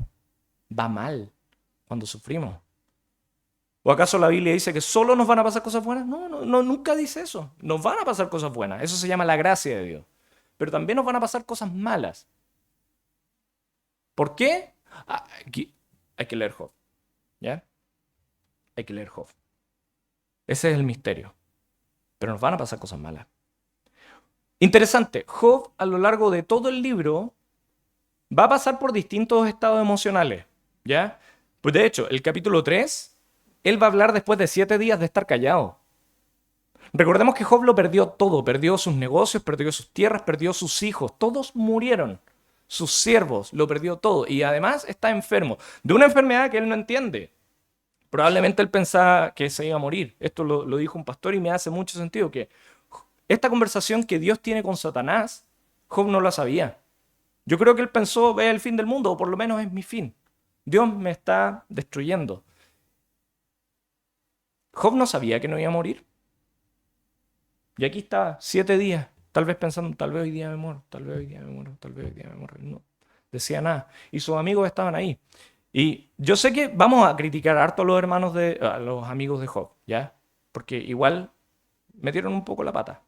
va mal, cuando sufrimos. ¿O acaso la Biblia dice que solo nos van a pasar cosas buenas? No, no, no, nunca dice eso. Nos van a pasar cosas buenas. Eso se llama la gracia de Dios. Pero también nos van a pasar cosas malas. ¿Por qué? Aquí hay que leer Job. ¿Ya? Hay que leer Job. Ese es el misterio. Pero nos van a pasar cosas malas. Interesante. Job, a lo largo de todo el libro, va a pasar por distintos estados emocionales. ¿Ya? Pues de hecho, el capítulo 3, él va a hablar después de 7 días de estar callado. Recordemos que Job lo perdió todo, perdió sus negocios, perdió sus tierras, perdió sus hijos, todos murieron. Sus siervos, lo perdió todo y además está enfermo de una enfermedad que él no entiende. Probablemente él pensaba que se iba a morir. Esto lo dijo un pastor y me hace mucho sentido que esta conversación que Dios tiene con Satanás, Job no la sabía. Yo creo que él pensó, ve el fin del mundo, o por lo menos es mi fin. Dios me está destruyendo. Job no sabía que no iba a morir. Y aquí está, 7 días, tal vez pensando, tal vez hoy día me muero, tal vez hoy día me muero, tal vez hoy día me muero. No decía nada. Y sus amigos estaban ahí. Y yo sé que vamos a criticar harto a los a los amigos de Job, ¿ya? Porque igual metieron un poco la pata.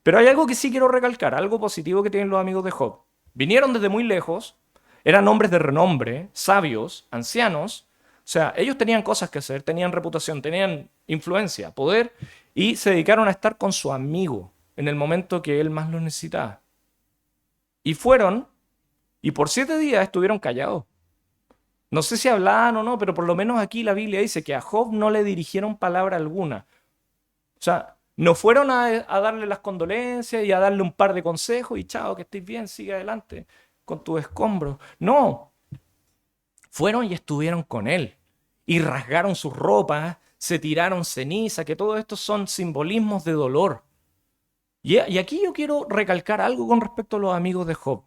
Pero hay algo que sí quiero recalcar, algo positivo que tienen los amigos de Job. Vinieron desde muy lejos, eran hombres de renombre, sabios, ancianos. O sea, ellos tenían cosas que hacer, tenían reputación, tenían influencia, poder, y se dedicaron a estar con su amigo en el momento que él más lo necesitaba. Y fueron, y por 7 días estuvieron callados. No sé si hablaban o no, pero por lo menos aquí la Biblia dice que a Job no le dirigieron palabra alguna. O sea, no fueron a darle las condolencias y a darle un par de consejos y chao, que estés bien, sigue adelante con tus escombros. No, fueron y estuvieron con él y rasgaron sus ropas, se tiraron ceniza, que todo esto son simbolismos de dolor. Y aquí yo quiero recalcar algo con respecto a los amigos de Job.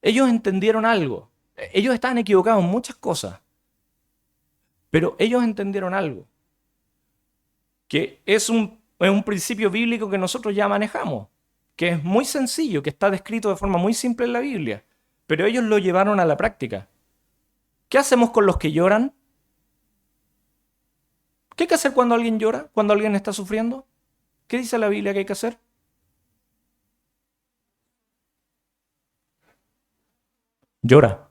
Ellos entendieron algo. Ellos estaban equivocados en muchas cosas, pero ellos entendieron algo, que es un principio bíblico que nosotros ya manejamos, que es muy sencillo, que está descrito de forma muy simple en la Biblia, pero ellos lo llevaron a la práctica. ¿Qué hacemos con los que lloran? ¿Qué hay que hacer cuando alguien llora? ¿Cuando alguien está sufriendo? ¿Qué dice la Biblia que hay que hacer? Llora.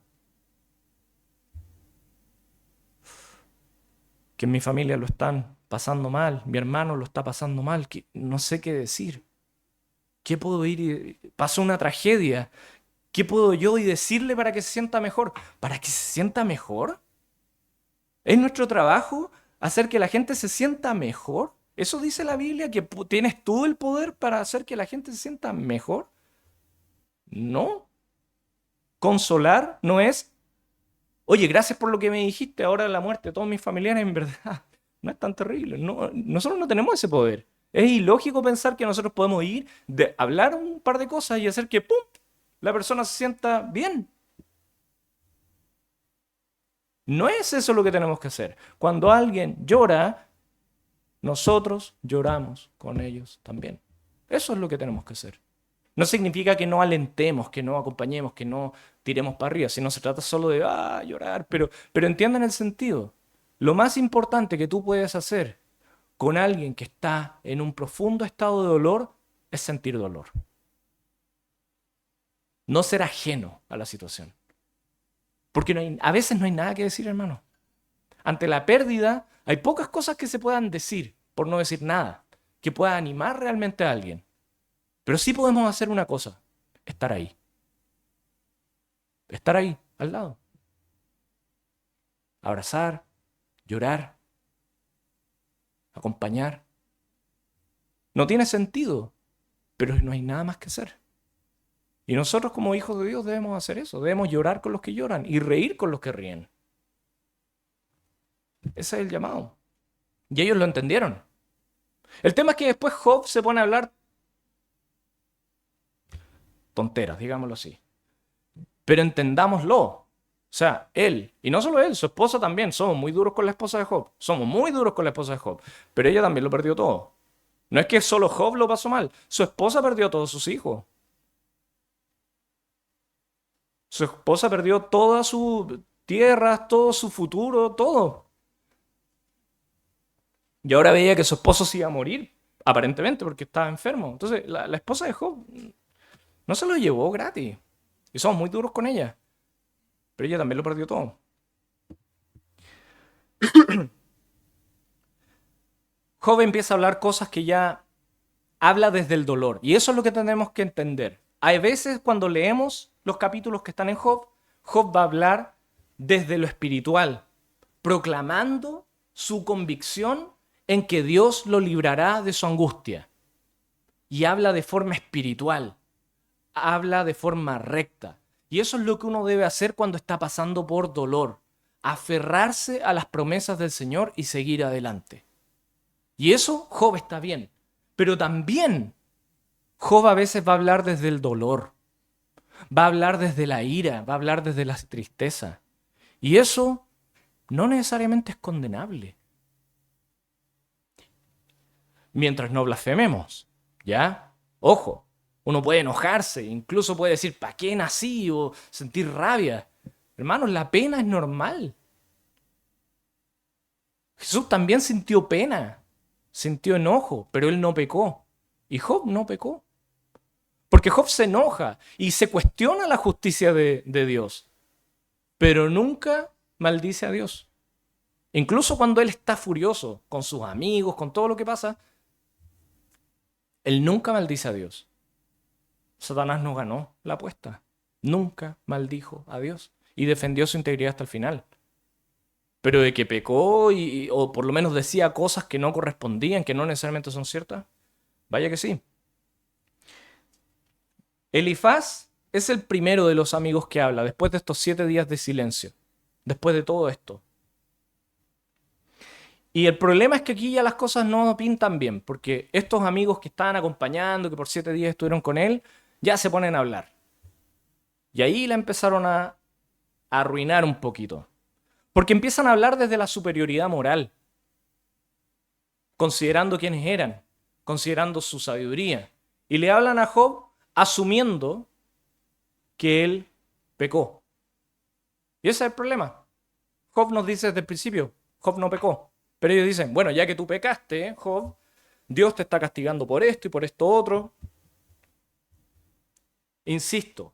Que en mi familia lo están pasando mal, mi hermano lo está pasando mal, que no sé qué decir. ¿Qué puedo ir y pasó una tragedia? ¿Qué puedo yo y decirle para que se sienta mejor? ¿Para que se sienta mejor? ¿Es nuestro trabajo hacer que la gente se sienta mejor? ¿Eso dice la Biblia? ¿Que tienes tú el poder para hacer que la gente se sienta mejor? No. Consolar no es, oye, gracias por lo que me dijiste, ahora la muerte de todos mis familiares, en verdad, no es tan terrible. No, nosotros no tenemos ese poder. Es ilógico pensar que nosotros podemos ir, hablar un par de cosas y hacer que, ¡pum!, la persona se sienta bien. No es eso lo que tenemos que hacer. Cuando alguien llora, nosotros lloramos con ellos también. Eso es lo que tenemos que hacer. No significa que no alentemos, que no acompañemos, que no tiremos para arriba, sino se trata solo de llorar, pero entiendan el sentido. Lo más importante que tú puedes hacer con alguien que está en un profundo estado de dolor es sentir dolor. No ser ajeno a la situación. Porque a veces no hay nada que decir, hermano. Ante la pérdida hay pocas cosas que se puedan decir, por no decir nada, que pueda animar realmente a alguien. Pero sí podemos hacer una cosa, estar ahí. Estar ahí, al lado. Abrazar, llorar, acompañar. No tiene sentido, pero no hay nada más que hacer. Y nosotros como hijos de Dios debemos hacer eso, debemos llorar con los que lloran y reír con los que ríen. Ese es el llamado. Y ellos lo entendieron. El tema es que después Job se pone a hablar tonteras, digámoslo así. Pero entendámoslo. O sea, él, y no solo él, su esposa también, somos muy duros con la esposa de Job. Somos muy duros con la esposa de Job. Pero ella también lo perdió todo. No es que solo Job lo pasó mal, su esposa perdió a todos sus hijos. Su esposa perdió todas sus tierras, todo su futuro, todo. Y ahora veía que su esposo se iba a morir, aparentemente, porque estaba enfermo. Entonces, la esposa de Job no se lo llevó gratis. Y somos muy duros con ella. Pero ella también lo perdió todo. Job empieza a hablar cosas que ya habla desde el dolor. Y eso es lo que tenemos que entender. Hay veces cuando leemos los capítulos que están en Job, Job va a hablar desde lo espiritual, proclamando su convicción en que Dios lo librará de su angustia. Y habla de forma espiritual, habla de forma recta. Y eso es lo que uno debe hacer cuando está pasando por dolor, aferrarse a las promesas del Señor y seguir adelante. Y eso Job está bien, pero también Job a veces va a hablar desde el dolor, va a hablar desde la ira, va a hablar desde la tristeza. Y eso no necesariamente es condenable. Mientras no blasfememos, ¿ya? Ojo, uno puede enojarse, incluso puede decir, ¿para qué nací? O sentir rabia. Hermanos, la pena es normal. Jesús también sintió pena, sintió enojo, pero él no pecó. Y Job no pecó. Porque Job se enoja y se cuestiona la justicia de Dios, pero nunca maldice a Dios. Incluso cuando él está furioso con sus amigos, con todo lo que pasa, él nunca maldice a Dios. Satanás no ganó la apuesta. Nunca maldijo a Dios y defendió su integridad hasta el final. Pero de que pecó o por lo menos decía cosas que no correspondían, que no necesariamente son ciertas, vaya que sí. Elifaz es el primero de los amigos que habla después de estos 7 días de silencio, después de todo esto. Y el problema es que aquí ya las cosas no pintan bien, porque estos amigos que estaban acompañando, que por 7 días estuvieron con él, ya se ponen a hablar. Y ahí la empezaron a arruinar un poquito. Porque empiezan a hablar desde la superioridad moral, considerando quiénes eran, considerando su sabiduría. Y le hablan a Job asumiendo que él pecó. Y ese es el problema. Job nos dice desde el principio, Job no pecó. Pero ellos dicen, bueno, ya que tú pecaste, Job, Dios te está castigando por esto y por esto otro. Insisto,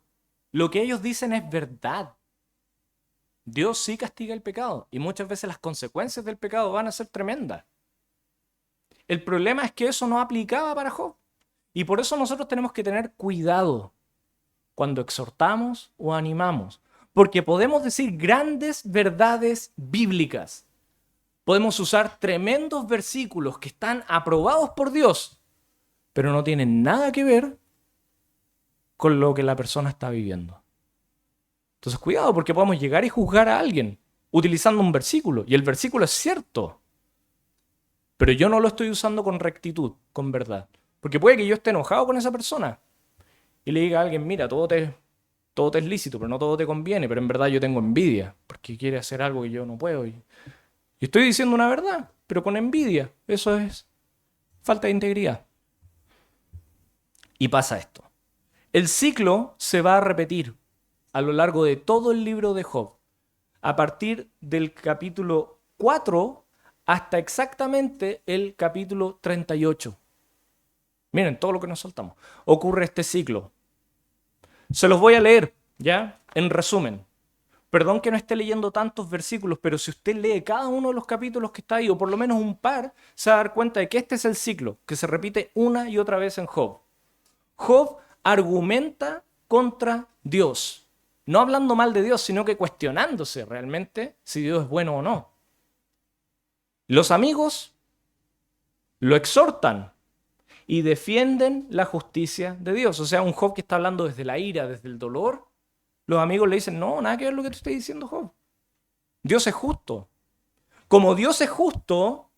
lo que ellos dicen es verdad. Dios sí castiga el pecado y muchas veces las consecuencias del pecado van a ser tremendas. El problema es que eso no aplicaba para Job. Y por eso nosotros tenemos que tener cuidado cuando exhortamos o animamos. Porque podemos decir grandes verdades bíblicas. Podemos usar tremendos versículos que están aprobados por Dios, pero no tienen nada que ver con lo que la persona está viviendo. Entonces, cuidado, porque podemos llegar y juzgar a alguien utilizando un versículo. Y el versículo es cierto, pero yo no lo estoy usando con rectitud, con verdad. Porque puede que yo esté enojado con esa persona y le diga a alguien, mira, todo te es lícito, pero no todo te conviene, pero en verdad yo tengo envidia, porque quiere hacer algo que yo no puedo. Y estoy diciendo una verdad, pero con envidia. Eso es falta de integridad. Y pasa esto. El ciclo se va a repetir a lo largo de todo el libro de Job, a partir del capítulo 4 hasta exactamente el capítulo 38. Miren, todo lo que nos saltamos. Ocurre este ciclo. Se los voy a leer, ¿ya? En resumen. Perdón que no esté leyendo tantos versículos, pero si usted lee cada uno de los capítulos que está ahí, o por lo menos un par, se va a dar cuenta de que este es el ciclo, que se repite una y otra vez en Job. Job argumenta contra Dios. No hablando mal de Dios, sino que cuestionándose realmente si Dios es bueno o no. Los amigos lo exhortan y defienden la justicia de Dios. O sea, un Job que está hablando desde la ira, desde el dolor. Los amigos le dicen, no, nada que ver lo que tú estás diciendo, Job. Dios es justo. Como Dios es justo,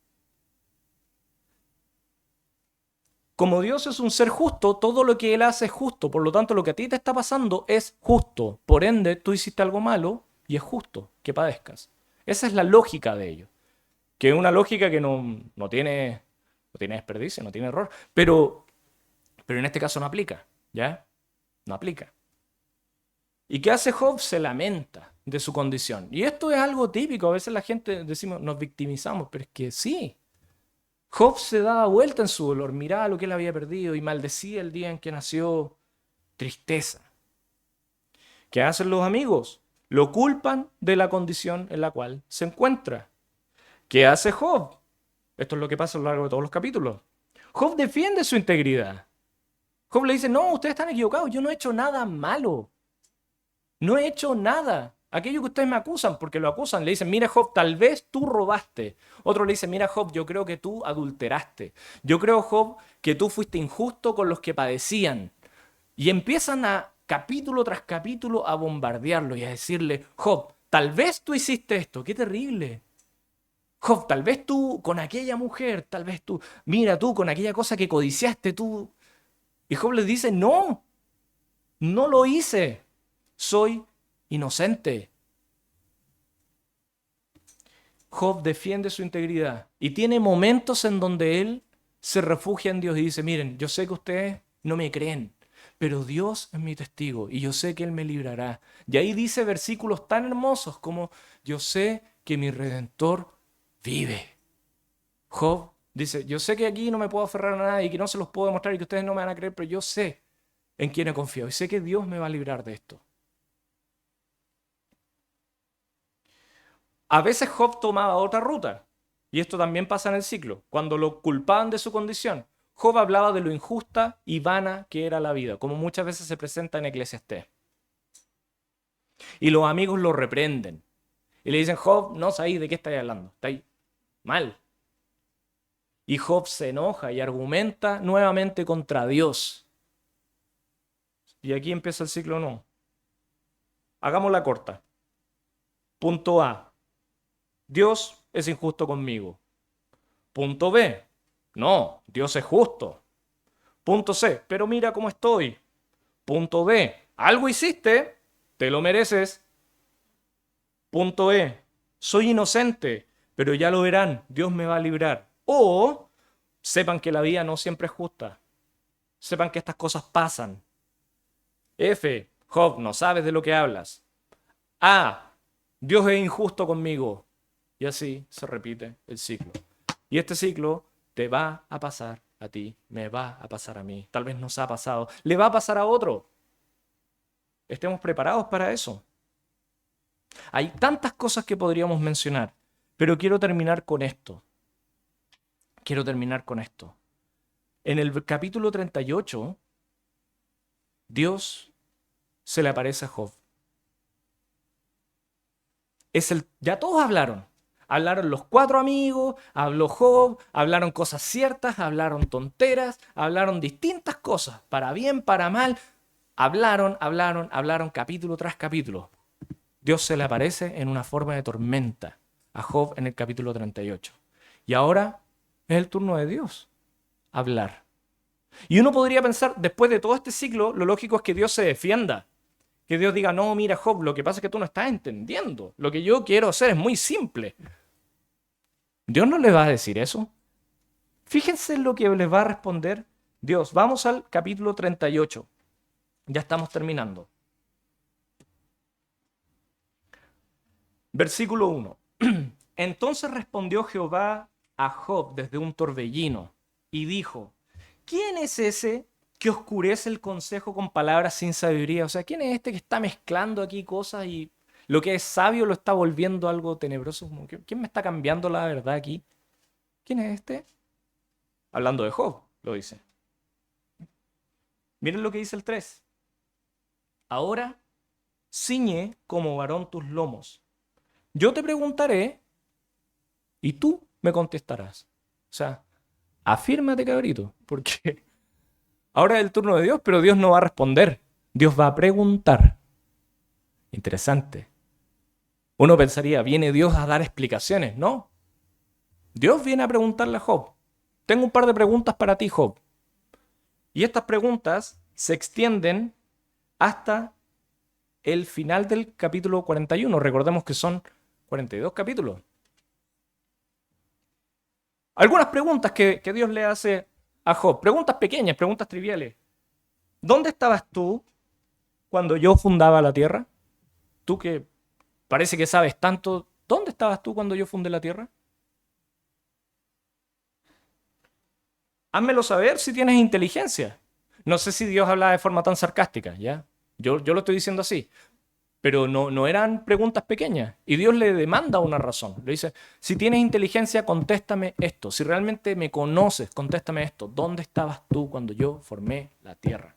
como Dios es un ser justo, todo lo que Él hace es justo. Por lo tanto, lo que a ti te está pasando es justo. Por ende, tú hiciste algo malo y es justo que padezcas. Esa es la lógica de ello. Que es una lógica que no tiene desperdicio, no tiene error. Pero en este caso no aplica, ¿ya? No aplica. ¿Y qué hace Job? Se lamenta de su condición. Y esto es algo típico. A veces la gente decimos, nos victimizamos, pero es que sí. Job se daba vuelta en su dolor, miraba lo que él había perdido y maldecía el día en que nació. Tristeza. ¿Qué hacen los amigos? Lo culpan de la condición en la cual se encuentra. ¿Qué hace Job? Esto es lo que pasa a lo largo de todos los capítulos. Job defiende su integridad. Job le dice, no, ustedes están equivocados, yo no he hecho nada malo. No he hecho nada. Aquello que ustedes me acusan, porque lo acusan, le dicen, mira Job, tal vez tú robaste. Otro le dice, mira Job, yo creo que tú adulteraste. Yo creo, Job, que tú fuiste injusto con los que padecían. Y empiezan a, capítulo tras capítulo, a bombardearlo y a decirle, Job, tal vez tú hiciste esto, qué terrible. Job, tal vez tú con aquella mujer, tal vez tú, mira tú con aquella cosa que codiciaste tú. Y Job les dice, no, no lo hice, soy inocente. Job defiende su integridad y tiene momentos en donde él se refugia en Dios y dice, miren, yo sé que ustedes no me creen, pero Dios es mi testigo y yo sé que Él me librará. Y ahí dice versículos tan hermosos como, yo sé que mi Redentor vive. Job dice, yo sé que aquí no me puedo aferrar a nada y que no se los puedo demostrar y que ustedes no me van a creer, pero yo sé en quién he confiado y sé que Dios me va a librar de esto. A veces Job tomaba otra ruta, y esto también pasa en el ciclo. Cuando lo culpaban de su condición, Job hablaba de lo injusta y vana que era la vida, como muchas veces se presenta en Eclesiastés. Y los amigos lo reprenden. Y le dicen, Job, no sabéis de qué estáis hablando, estáis mal. Y Job se enoja y argumenta nuevamente contra Dios. Y aquí empieza el ciclo nuevo. Hagámosla corta. Punto A. Dios es injusto conmigo. Punto B. No, Dios es justo. Punto C. Pero mira cómo estoy. Punto D. Algo hiciste, te lo mereces. Punto E. Soy inocente, pero ya lo verán, Dios me va a librar. O sepan que la vida no siempre es justa. Sepan que estas cosas pasan. F. Job, no sabes de lo que hablas. A. Dios es injusto conmigo. Y así se repite el ciclo. Y este ciclo te va a pasar a ti, me va a pasar a mí. Tal vez nos ha pasado, le va a pasar a otro. Estemos preparados para eso. Hay tantas cosas que podríamos mencionar, pero quiero terminar con esto. Quiero terminar con esto. En el capítulo 38, Dios se le aparece a Job. Ya todos hablaron. Hablaron los cuatro amigos, habló Job, hablaron cosas ciertas, hablaron tonteras, hablaron distintas cosas, para bien, para mal. Hablaron capítulo tras capítulo. Dios se le aparece en una forma de tormenta a Job en el capítulo 38. Y ahora es el turno de Dios hablar. Y uno podría pensar, después de todo este ciclo, lo lógico es que Dios se defienda. Que Dios diga, no, mira Job, lo que pasa es que tú no estás entendiendo. Lo que yo quiero hacer es muy simple. Dios no le va a decir eso. Fíjense en lo que les va a responder Dios. Vamos al capítulo 38. Ya estamos terminando. Versículo 1. Entonces respondió Jehová a Job desde un torbellino y dijo, ¿quién es ese que oscurece el consejo con palabras sin sabiduría? O sea, ¿quién es este que está mezclando aquí cosas y lo que es sabio lo está volviendo algo tenebroso? ¿Quién me está cambiando la verdad aquí? ¿Quién es este? Hablando de Job, lo dice. Miren lo que dice el 3. Ahora ciñe como varón tus lomos. Yo te preguntaré y tú me contestarás. O sea, afírmate, cabrito, porque ahora es el turno de Dios, pero Dios no va a responder. Dios va a preguntar. Interesante. Uno pensaría, viene Dios a dar explicaciones. No. Dios viene a preguntarle a Job. Tengo un par de preguntas para ti, Job. Y estas preguntas se extienden hasta el final del capítulo 41. Recordemos que son 42 capítulos. Algunas preguntas que Dios le hace a Job. Preguntas pequeñas, preguntas triviales. ¿Dónde estabas tú cuando yo fundaba la tierra? Tú que parece que sabes tanto, ¿dónde estabas tú cuando yo fundé la tierra? Házmelo saber si tienes inteligencia. No sé si Dios habla de forma tan sarcástica, ¿ya? Yo lo estoy diciendo así. Pero no eran preguntas pequeñas. Y Dios le demanda una razón. Le dice, si tienes inteligencia, contéstame esto. Si realmente me conoces, contéstame esto. ¿Dónde estabas tú cuando yo formé la tierra?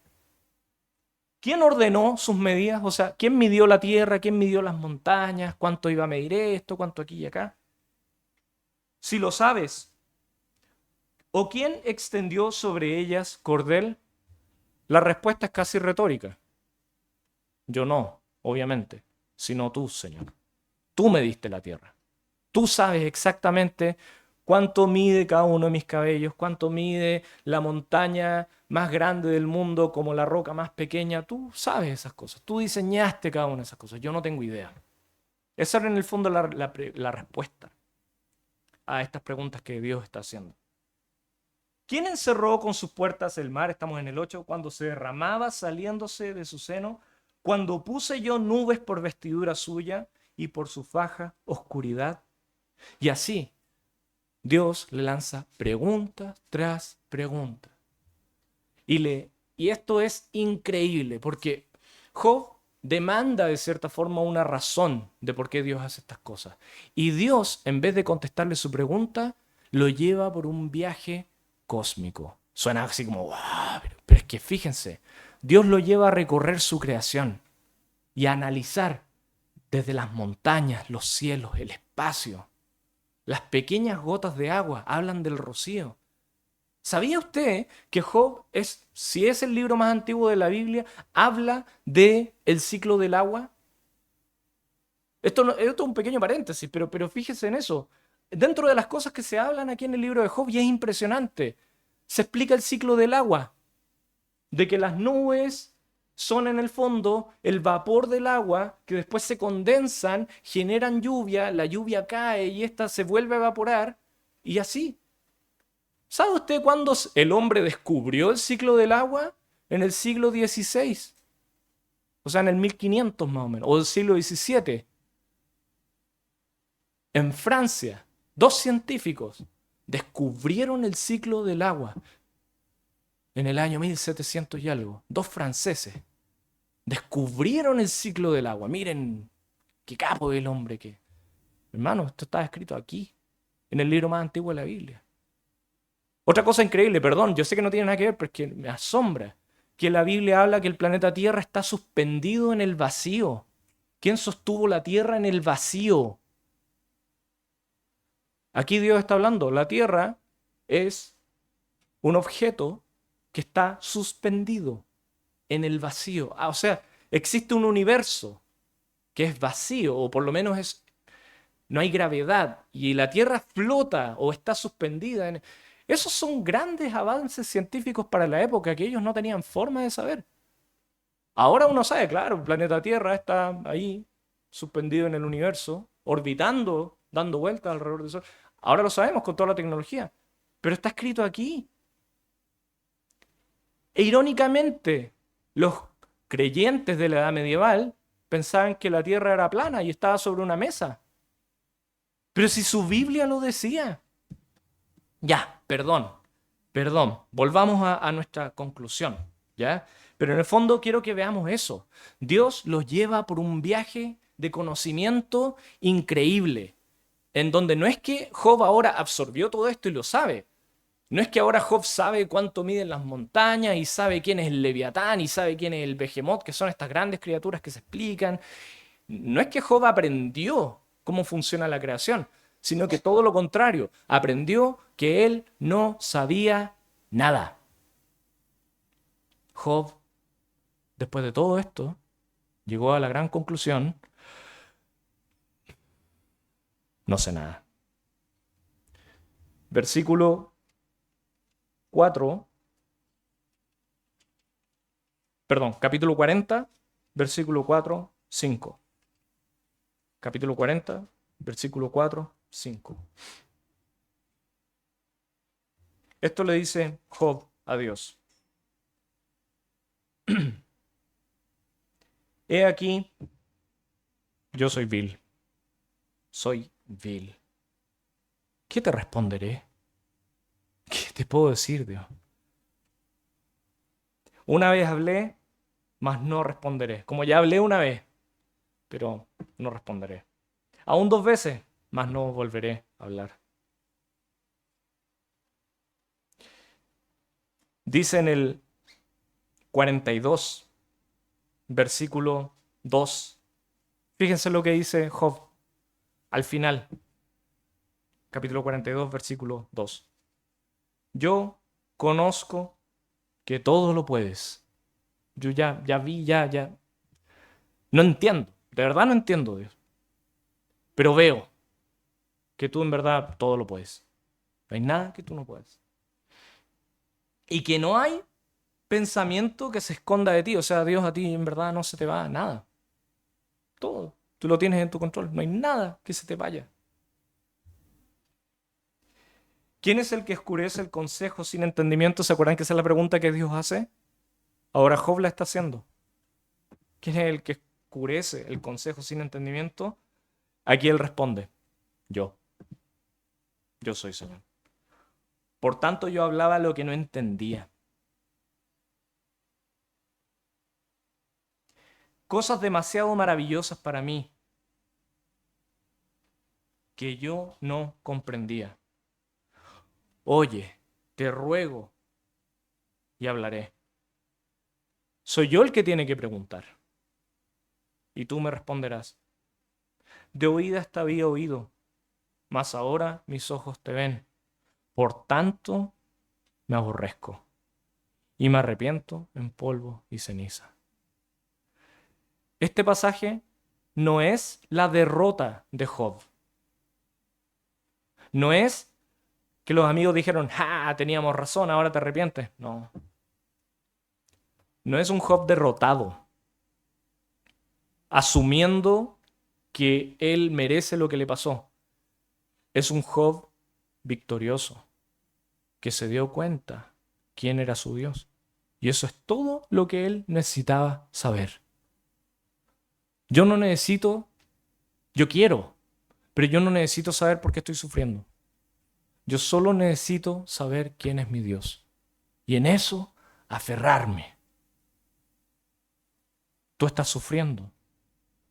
¿Quién ordenó sus medidas? O sea, ¿quién midió la tierra? ¿Quién midió las montañas? ¿Cuánto iba a medir esto? ¿Cuánto aquí y acá? Si lo sabes. ¿O quién extendió sobre ellas cordel? La respuesta es casi retórica. Yo no, obviamente, sino tú, Señor. Tú me diste la tierra. Tú sabes exactamente cuánto mide cada uno de mis cabellos, cuánto mide la montaña más grande del mundo como la roca más pequeña. Tú sabes esas cosas. Tú diseñaste cada una de esas cosas. Yo no tengo idea. Esa era en el fondo la respuesta a estas preguntas que Dios está haciendo. ¿Quién encerró con sus puertas el mar? Estamos en el 8. Cuando se derramaba saliéndose de su seno, cuando puse yo nubes por vestidura suya y por su faja oscuridad. Y así Dios le lanza pregunta tras pregunta. Y esto es increíble porque Job demanda de cierta forma una razón de por qué Dios hace estas cosas. Y Dios, en vez de contestarle su pregunta, lo lleva por un viaje cósmico. Suena así como, wow, pero es que fíjense, Dios lo lleva a recorrer su creación y a analizar desde las montañas, los cielos, el espacio. Las pequeñas gotas de agua hablan del rocío. ¿Sabía usted que Job si es el libro más antiguo de la Biblia, habla de el ciclo del agua? Esto es un pequeño paréntesis, pero fíjese en eso. Dentro de las cosas que se hablan aquí en el libro de Job, y es impresionante, se explica el ciclo del agua, de que las nubes son en el fondo el vapor del agua que después se condensan, generan lluvia, la lluvia cae y esta se vuelve a evaporar y así. ¿Sabe usted cuándo el hombre descubrió el ciclo del agua? En el siglo XVI. O sea, en el 1500 más o menos, o el siglo XVII. En Francia, dos científicos descubrieron el ciclo del agua en el año 1700 y algo. Dos franceses descubrieron el ciclo del agua. Miren qué capo el hombre que... Hermano, esto está escrito aquí, en el libro más antiguo de la Biblia. Otra cosa increíble, perdón, yo sé que no tiene nada que ver, pero es que me asombra que la Biblia habla que el planeta Tierra está suspendido en el vacío. ¿Quién sostuvo la Tierra en el vacío? Aquí Dios está hablando, la Tierra es un objeto que está suspendido en el vacío. O sea, existe un universo que es vacío, o por lo menos no hay gravedad, y la Tierra flota o está suspendida. Esos son grandes avances científicos para la época que ellos no tenían forma de saber. Ahora uno sabe, claro, el planeta Tierra está ahí, suspendido en el universo, orbitando, dando vueltas alrededor del Sol. Ahora lo sabemos con toda la tecnología, pero está escrito aquí. E irónicamente, los creyentes de la edad medieval pensaban que la Tierra era plana y estaba sobre una mesa. Pero si su Biblia lo decía. Ya, perdón, volvamos a nuestra conclusión, ¿ya? Pero en el fondo quiero que veamos eso. Dios los lleva por un viaje de conocimiento increíble, en donde no es que Job ahora absorbió todo esto y lo sabe. No es que ahora Job sabe cuánto miden las montañas y sabe quién es el Leviatán y sabe quién es el Behemoth, que son estas grandes criaturas que se explican. No es que Job aprendió cómo funciona la creación, sino que todo lo contrario, aprendió que él no sabía nada. Job, después de todo esto, llegó a la gran conclusión: no sé nada. Versículo 4, perdón, capítulo 40, versículo 4, 5. Capítulo 40, versículo 4, 5. Esto le dice Job a Dios: he aquí, yo soy vil. Soy vil. ¿Qué te responderé? ¿Qué te puedo decir, Dios? Una vez hablé, mas no responderé. Como ya hablé una vez, pero no responderé. Aún 2 veces, mas no volveré a hablar. Dice en el 42, versículo 2. Fíjense lo que dice Job al final. Capítulo 42, versículo 2. Yo conozco que todo lo puedes. Yo ya vi, ya. No entiendo, de verdad no entiendo, Dios. Pero veo que tú en verdad todo lo puedes. No hay nada que tú no puedas. Y que no hay pensamiento que se esconda de ti. O sea, Dios, a ti en verdad no se te va nada. Todo. Tú lo tienes en tu control. No hay nada que se te vaya. ¿Quién es el que oscurece el consejo sin entendimiento? ¿Se acuerdan que esa es la pregunta que Dios hace? Ahora Job la está haciendo. ¿Quién es el que oscurece el consejo sin entendimiento? Aquí él responde: yo. Yo soy Señor. Por tanto, yo hablaba lo que no entendía. Cosas demasiado maravillosas para mí que yo no comprendía. Oye, te ruego y hablaré. Soy yo el que tiene que preguntar. Y tú me responderás. De oídas te había oído, mas ahora mis ojos te ven. Por tanto, me aborrezco y me arrepiento en polvo y ceniza. Este pasaje no es la derrota de Job. No es que los amigos dijeron: ¡ja! Teníamos razón, ahora te arrepientes. No. No es un Job derrotado, asumiendo que él merece lo que le pasó. Es un Job victorioso, que se dio cuenta quién era su Dios. Y eso es todo lo que él necesitaba saber. Yo no necesito, yo quiero, pero yo no necesito saber por qué estoy sufriendo. Yo solo necesito saber quién es mi Dios. Y en eso, aferrarme. Tú estás sufriendo.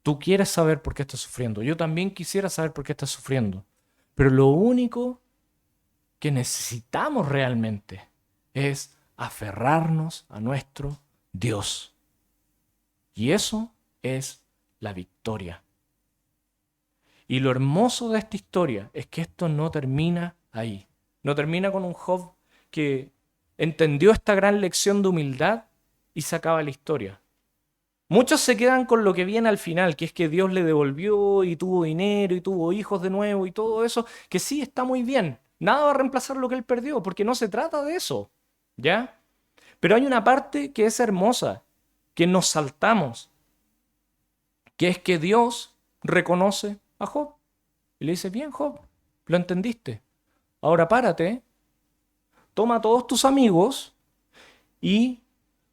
Tú quieres saber por qué estás sufriendo. Yo también quisiera saber por qué estás sufriendo. Pero lo único que necesitamos realmente es aferrarnos a nuestro Dios. Y eso es la victoria. Y lo hermoso de esta historia es que esto no termina ahí. No termina con un Job que entendió esta gran lección de humildad y se acaba la historia. Muchos se quedan con lo que viene al final, que es que Dios le devolvió y tuvo dinero y tuvo hijos de nuevo y todo eso, que sí está muy bien. Nada va a reemplazar lo que él perdió, porque no se trata de eso, ¿ya? Pero hay una parte que es hermosa, que nos saltamos, que es que Dios reconoce a Job y le dice: bien, Job, lo entendiste. Ahora párate, toma a todos tus amigos y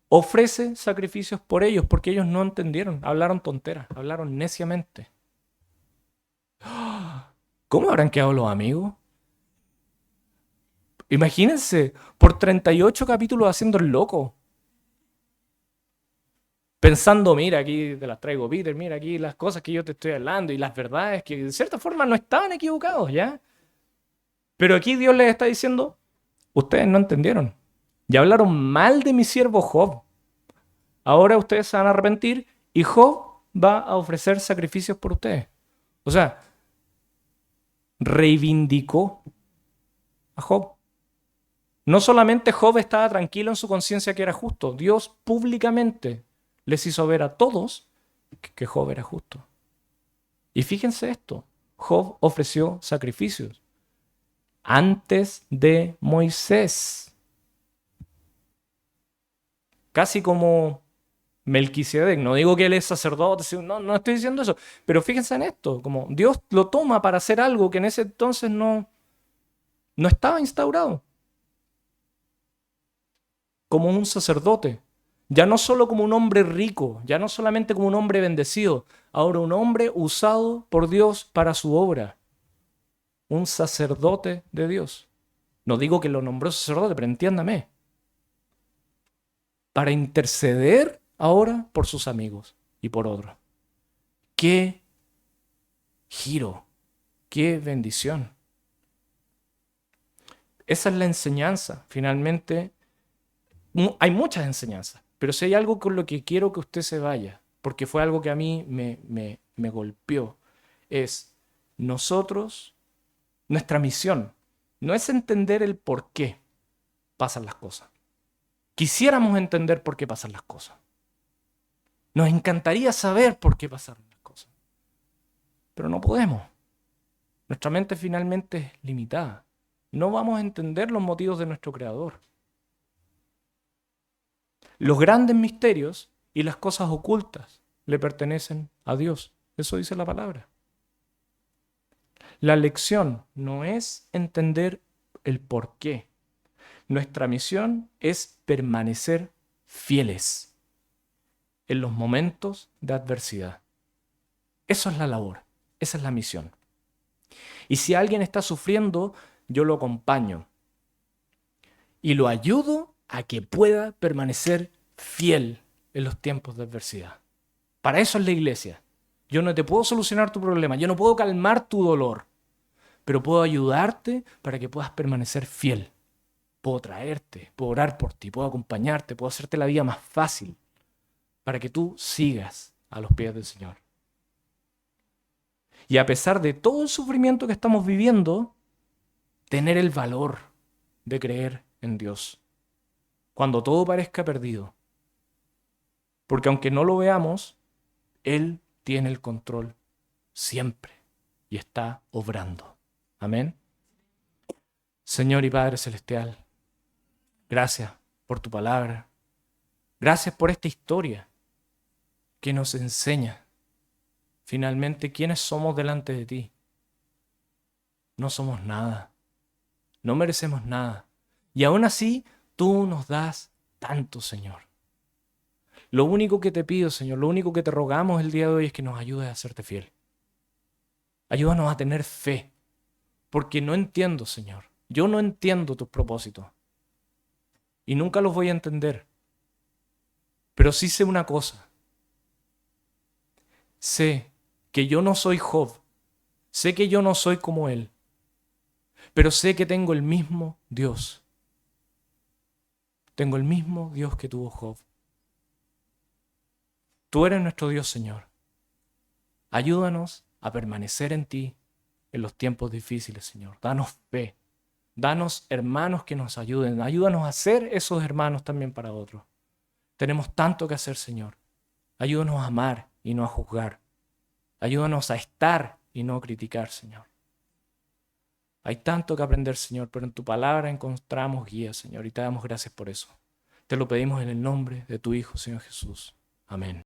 ofrece sacrificios por ellos, porque ellos no entendieron, hablaron tonteras, hablaron neciamente. ¿Cómo habrán quedado los amigos? Imagínense, por 38 capítulos haciendo el loco. Pensando: mira, aquí te las traigo, Peter, mira aquí las cosas que yo te estoy hablando y las verdades que de cierta forma no estaban equivocados, ¿ya? Pero aquí Dios les está diciendo: Ustedes no entendieron. Ya hablaron mal de mi siervo Job. Ahora ustedes se van a arrepentir y Job va a ofrecer sacrificios por ustedes. O sea, reivindicó a Job. No solamente Job estaba tranquilo en su conciencia que era justo, Dios públicamente les hizo ver a todos que Job era justo. Y fíjense esto, Job ofreció sacrificios antes de Moisés. Casi como Melquisedec. No digo que él es sacerdote, no estoy diciendo eso. Pero fíjense en esto, como Dios lo toma para hacer algo que en ese entonces no estaba instaurado. Como un sacerdote. Ya no solo como un hombre rico, ya no solamente como un hombre bendecido, ahora un hombre usado por Dios para su obra. Un sacerdote de Dios. No digo que lo nombró sacerdote, pero entiéndame. Para interceder ahora por sus amigos y por otros. ¡Qué giro! ¡Qué bendición! Esa es la enseñanza. Finalmente, hay muchas enseñanzas, pero si hay algo con lo que quiero que usted se vaya, porque fue algo que a mí me golpeó, es nosotros, nuestra misión, no es entender el por qué pasan las cosas. Quisiéramos entender por qué pasan las cosas. Nos encantaría saber por qué pasan las cosas, pero no podemos. Nuestra mente finalmente es limitada. No vamos a entender los motivos de nuestro Creador. Los grandes misterios y las cosas ocultas le pertenecen a Dios. Eso dice la palabra. La lección no es entender el por qué. Nuestra misión es permanecer fieles en los momentos de adversidad. Eso es la labor, esa es la misión. Y si alguien está sufriendo, yo lo acompaño y lo ayudo a que pueda permanecer fiel en los tiempos de adversidad. Para eso es la iglesia. Yo no te puedo solucionar tu problema, yo no puedo calmar tu dolor, pero puedo ayudarte para que puedas permanecer fiel. Puedo traerte, puedo orar por ti, puedo acompañarte, puedo hacerte la vida más fácil para que tú sigas a los pies del Señor. Y a pesar de todo el sufrimiento que estamos viviendo, tener el valor de creer en Dios. Cuando todo parezca perdido. Porque aunque no lo veamos, Él tiene el control siempre y está obrando. Amén. Señor y Padre Celestial, gracias por tu palabra. Gracias por esta historia que nos enseña finalmente quiénes somos delante de ti. No somos nada. No merecemos nada. Y aún así, tú nos das tanto, Señor. Lo único que te pido, Señor, lo único que te rogamos el día de hoy es que nos ayudes a serte fiel. Ayúdanos a tener fe, porque no entiendo, Señor. Yo no entiendo tus propósitos y nunca los voy a entender. Pero sí sé una cosa. Sé que yo no soy Job. Sé que yo no soy como él. Pero sé que tengo el mismo Dios. Tengo el mismo Dios que tuvo Job. Tú eres nuestro Dios, Señor. Ayúdanos a permanecer en ti en los tiempos difíciles, Señor. Danos fe. Danos hermanos que nos ayuden. Ayúdanos a ser esos hermanos también para otros. Tenemos tanto que hacer, Señor. Ayúdanos a amar y no a juzgar. Ayúdanos a estar y no a criticar, Señor. Hay tanto que aprender, Señor, pero en tu palabra encontramos guía, Señor, y te damos gracias por eso. Te lo pedimos en el nombre de tu Hijo, Señor Jesús. Amén.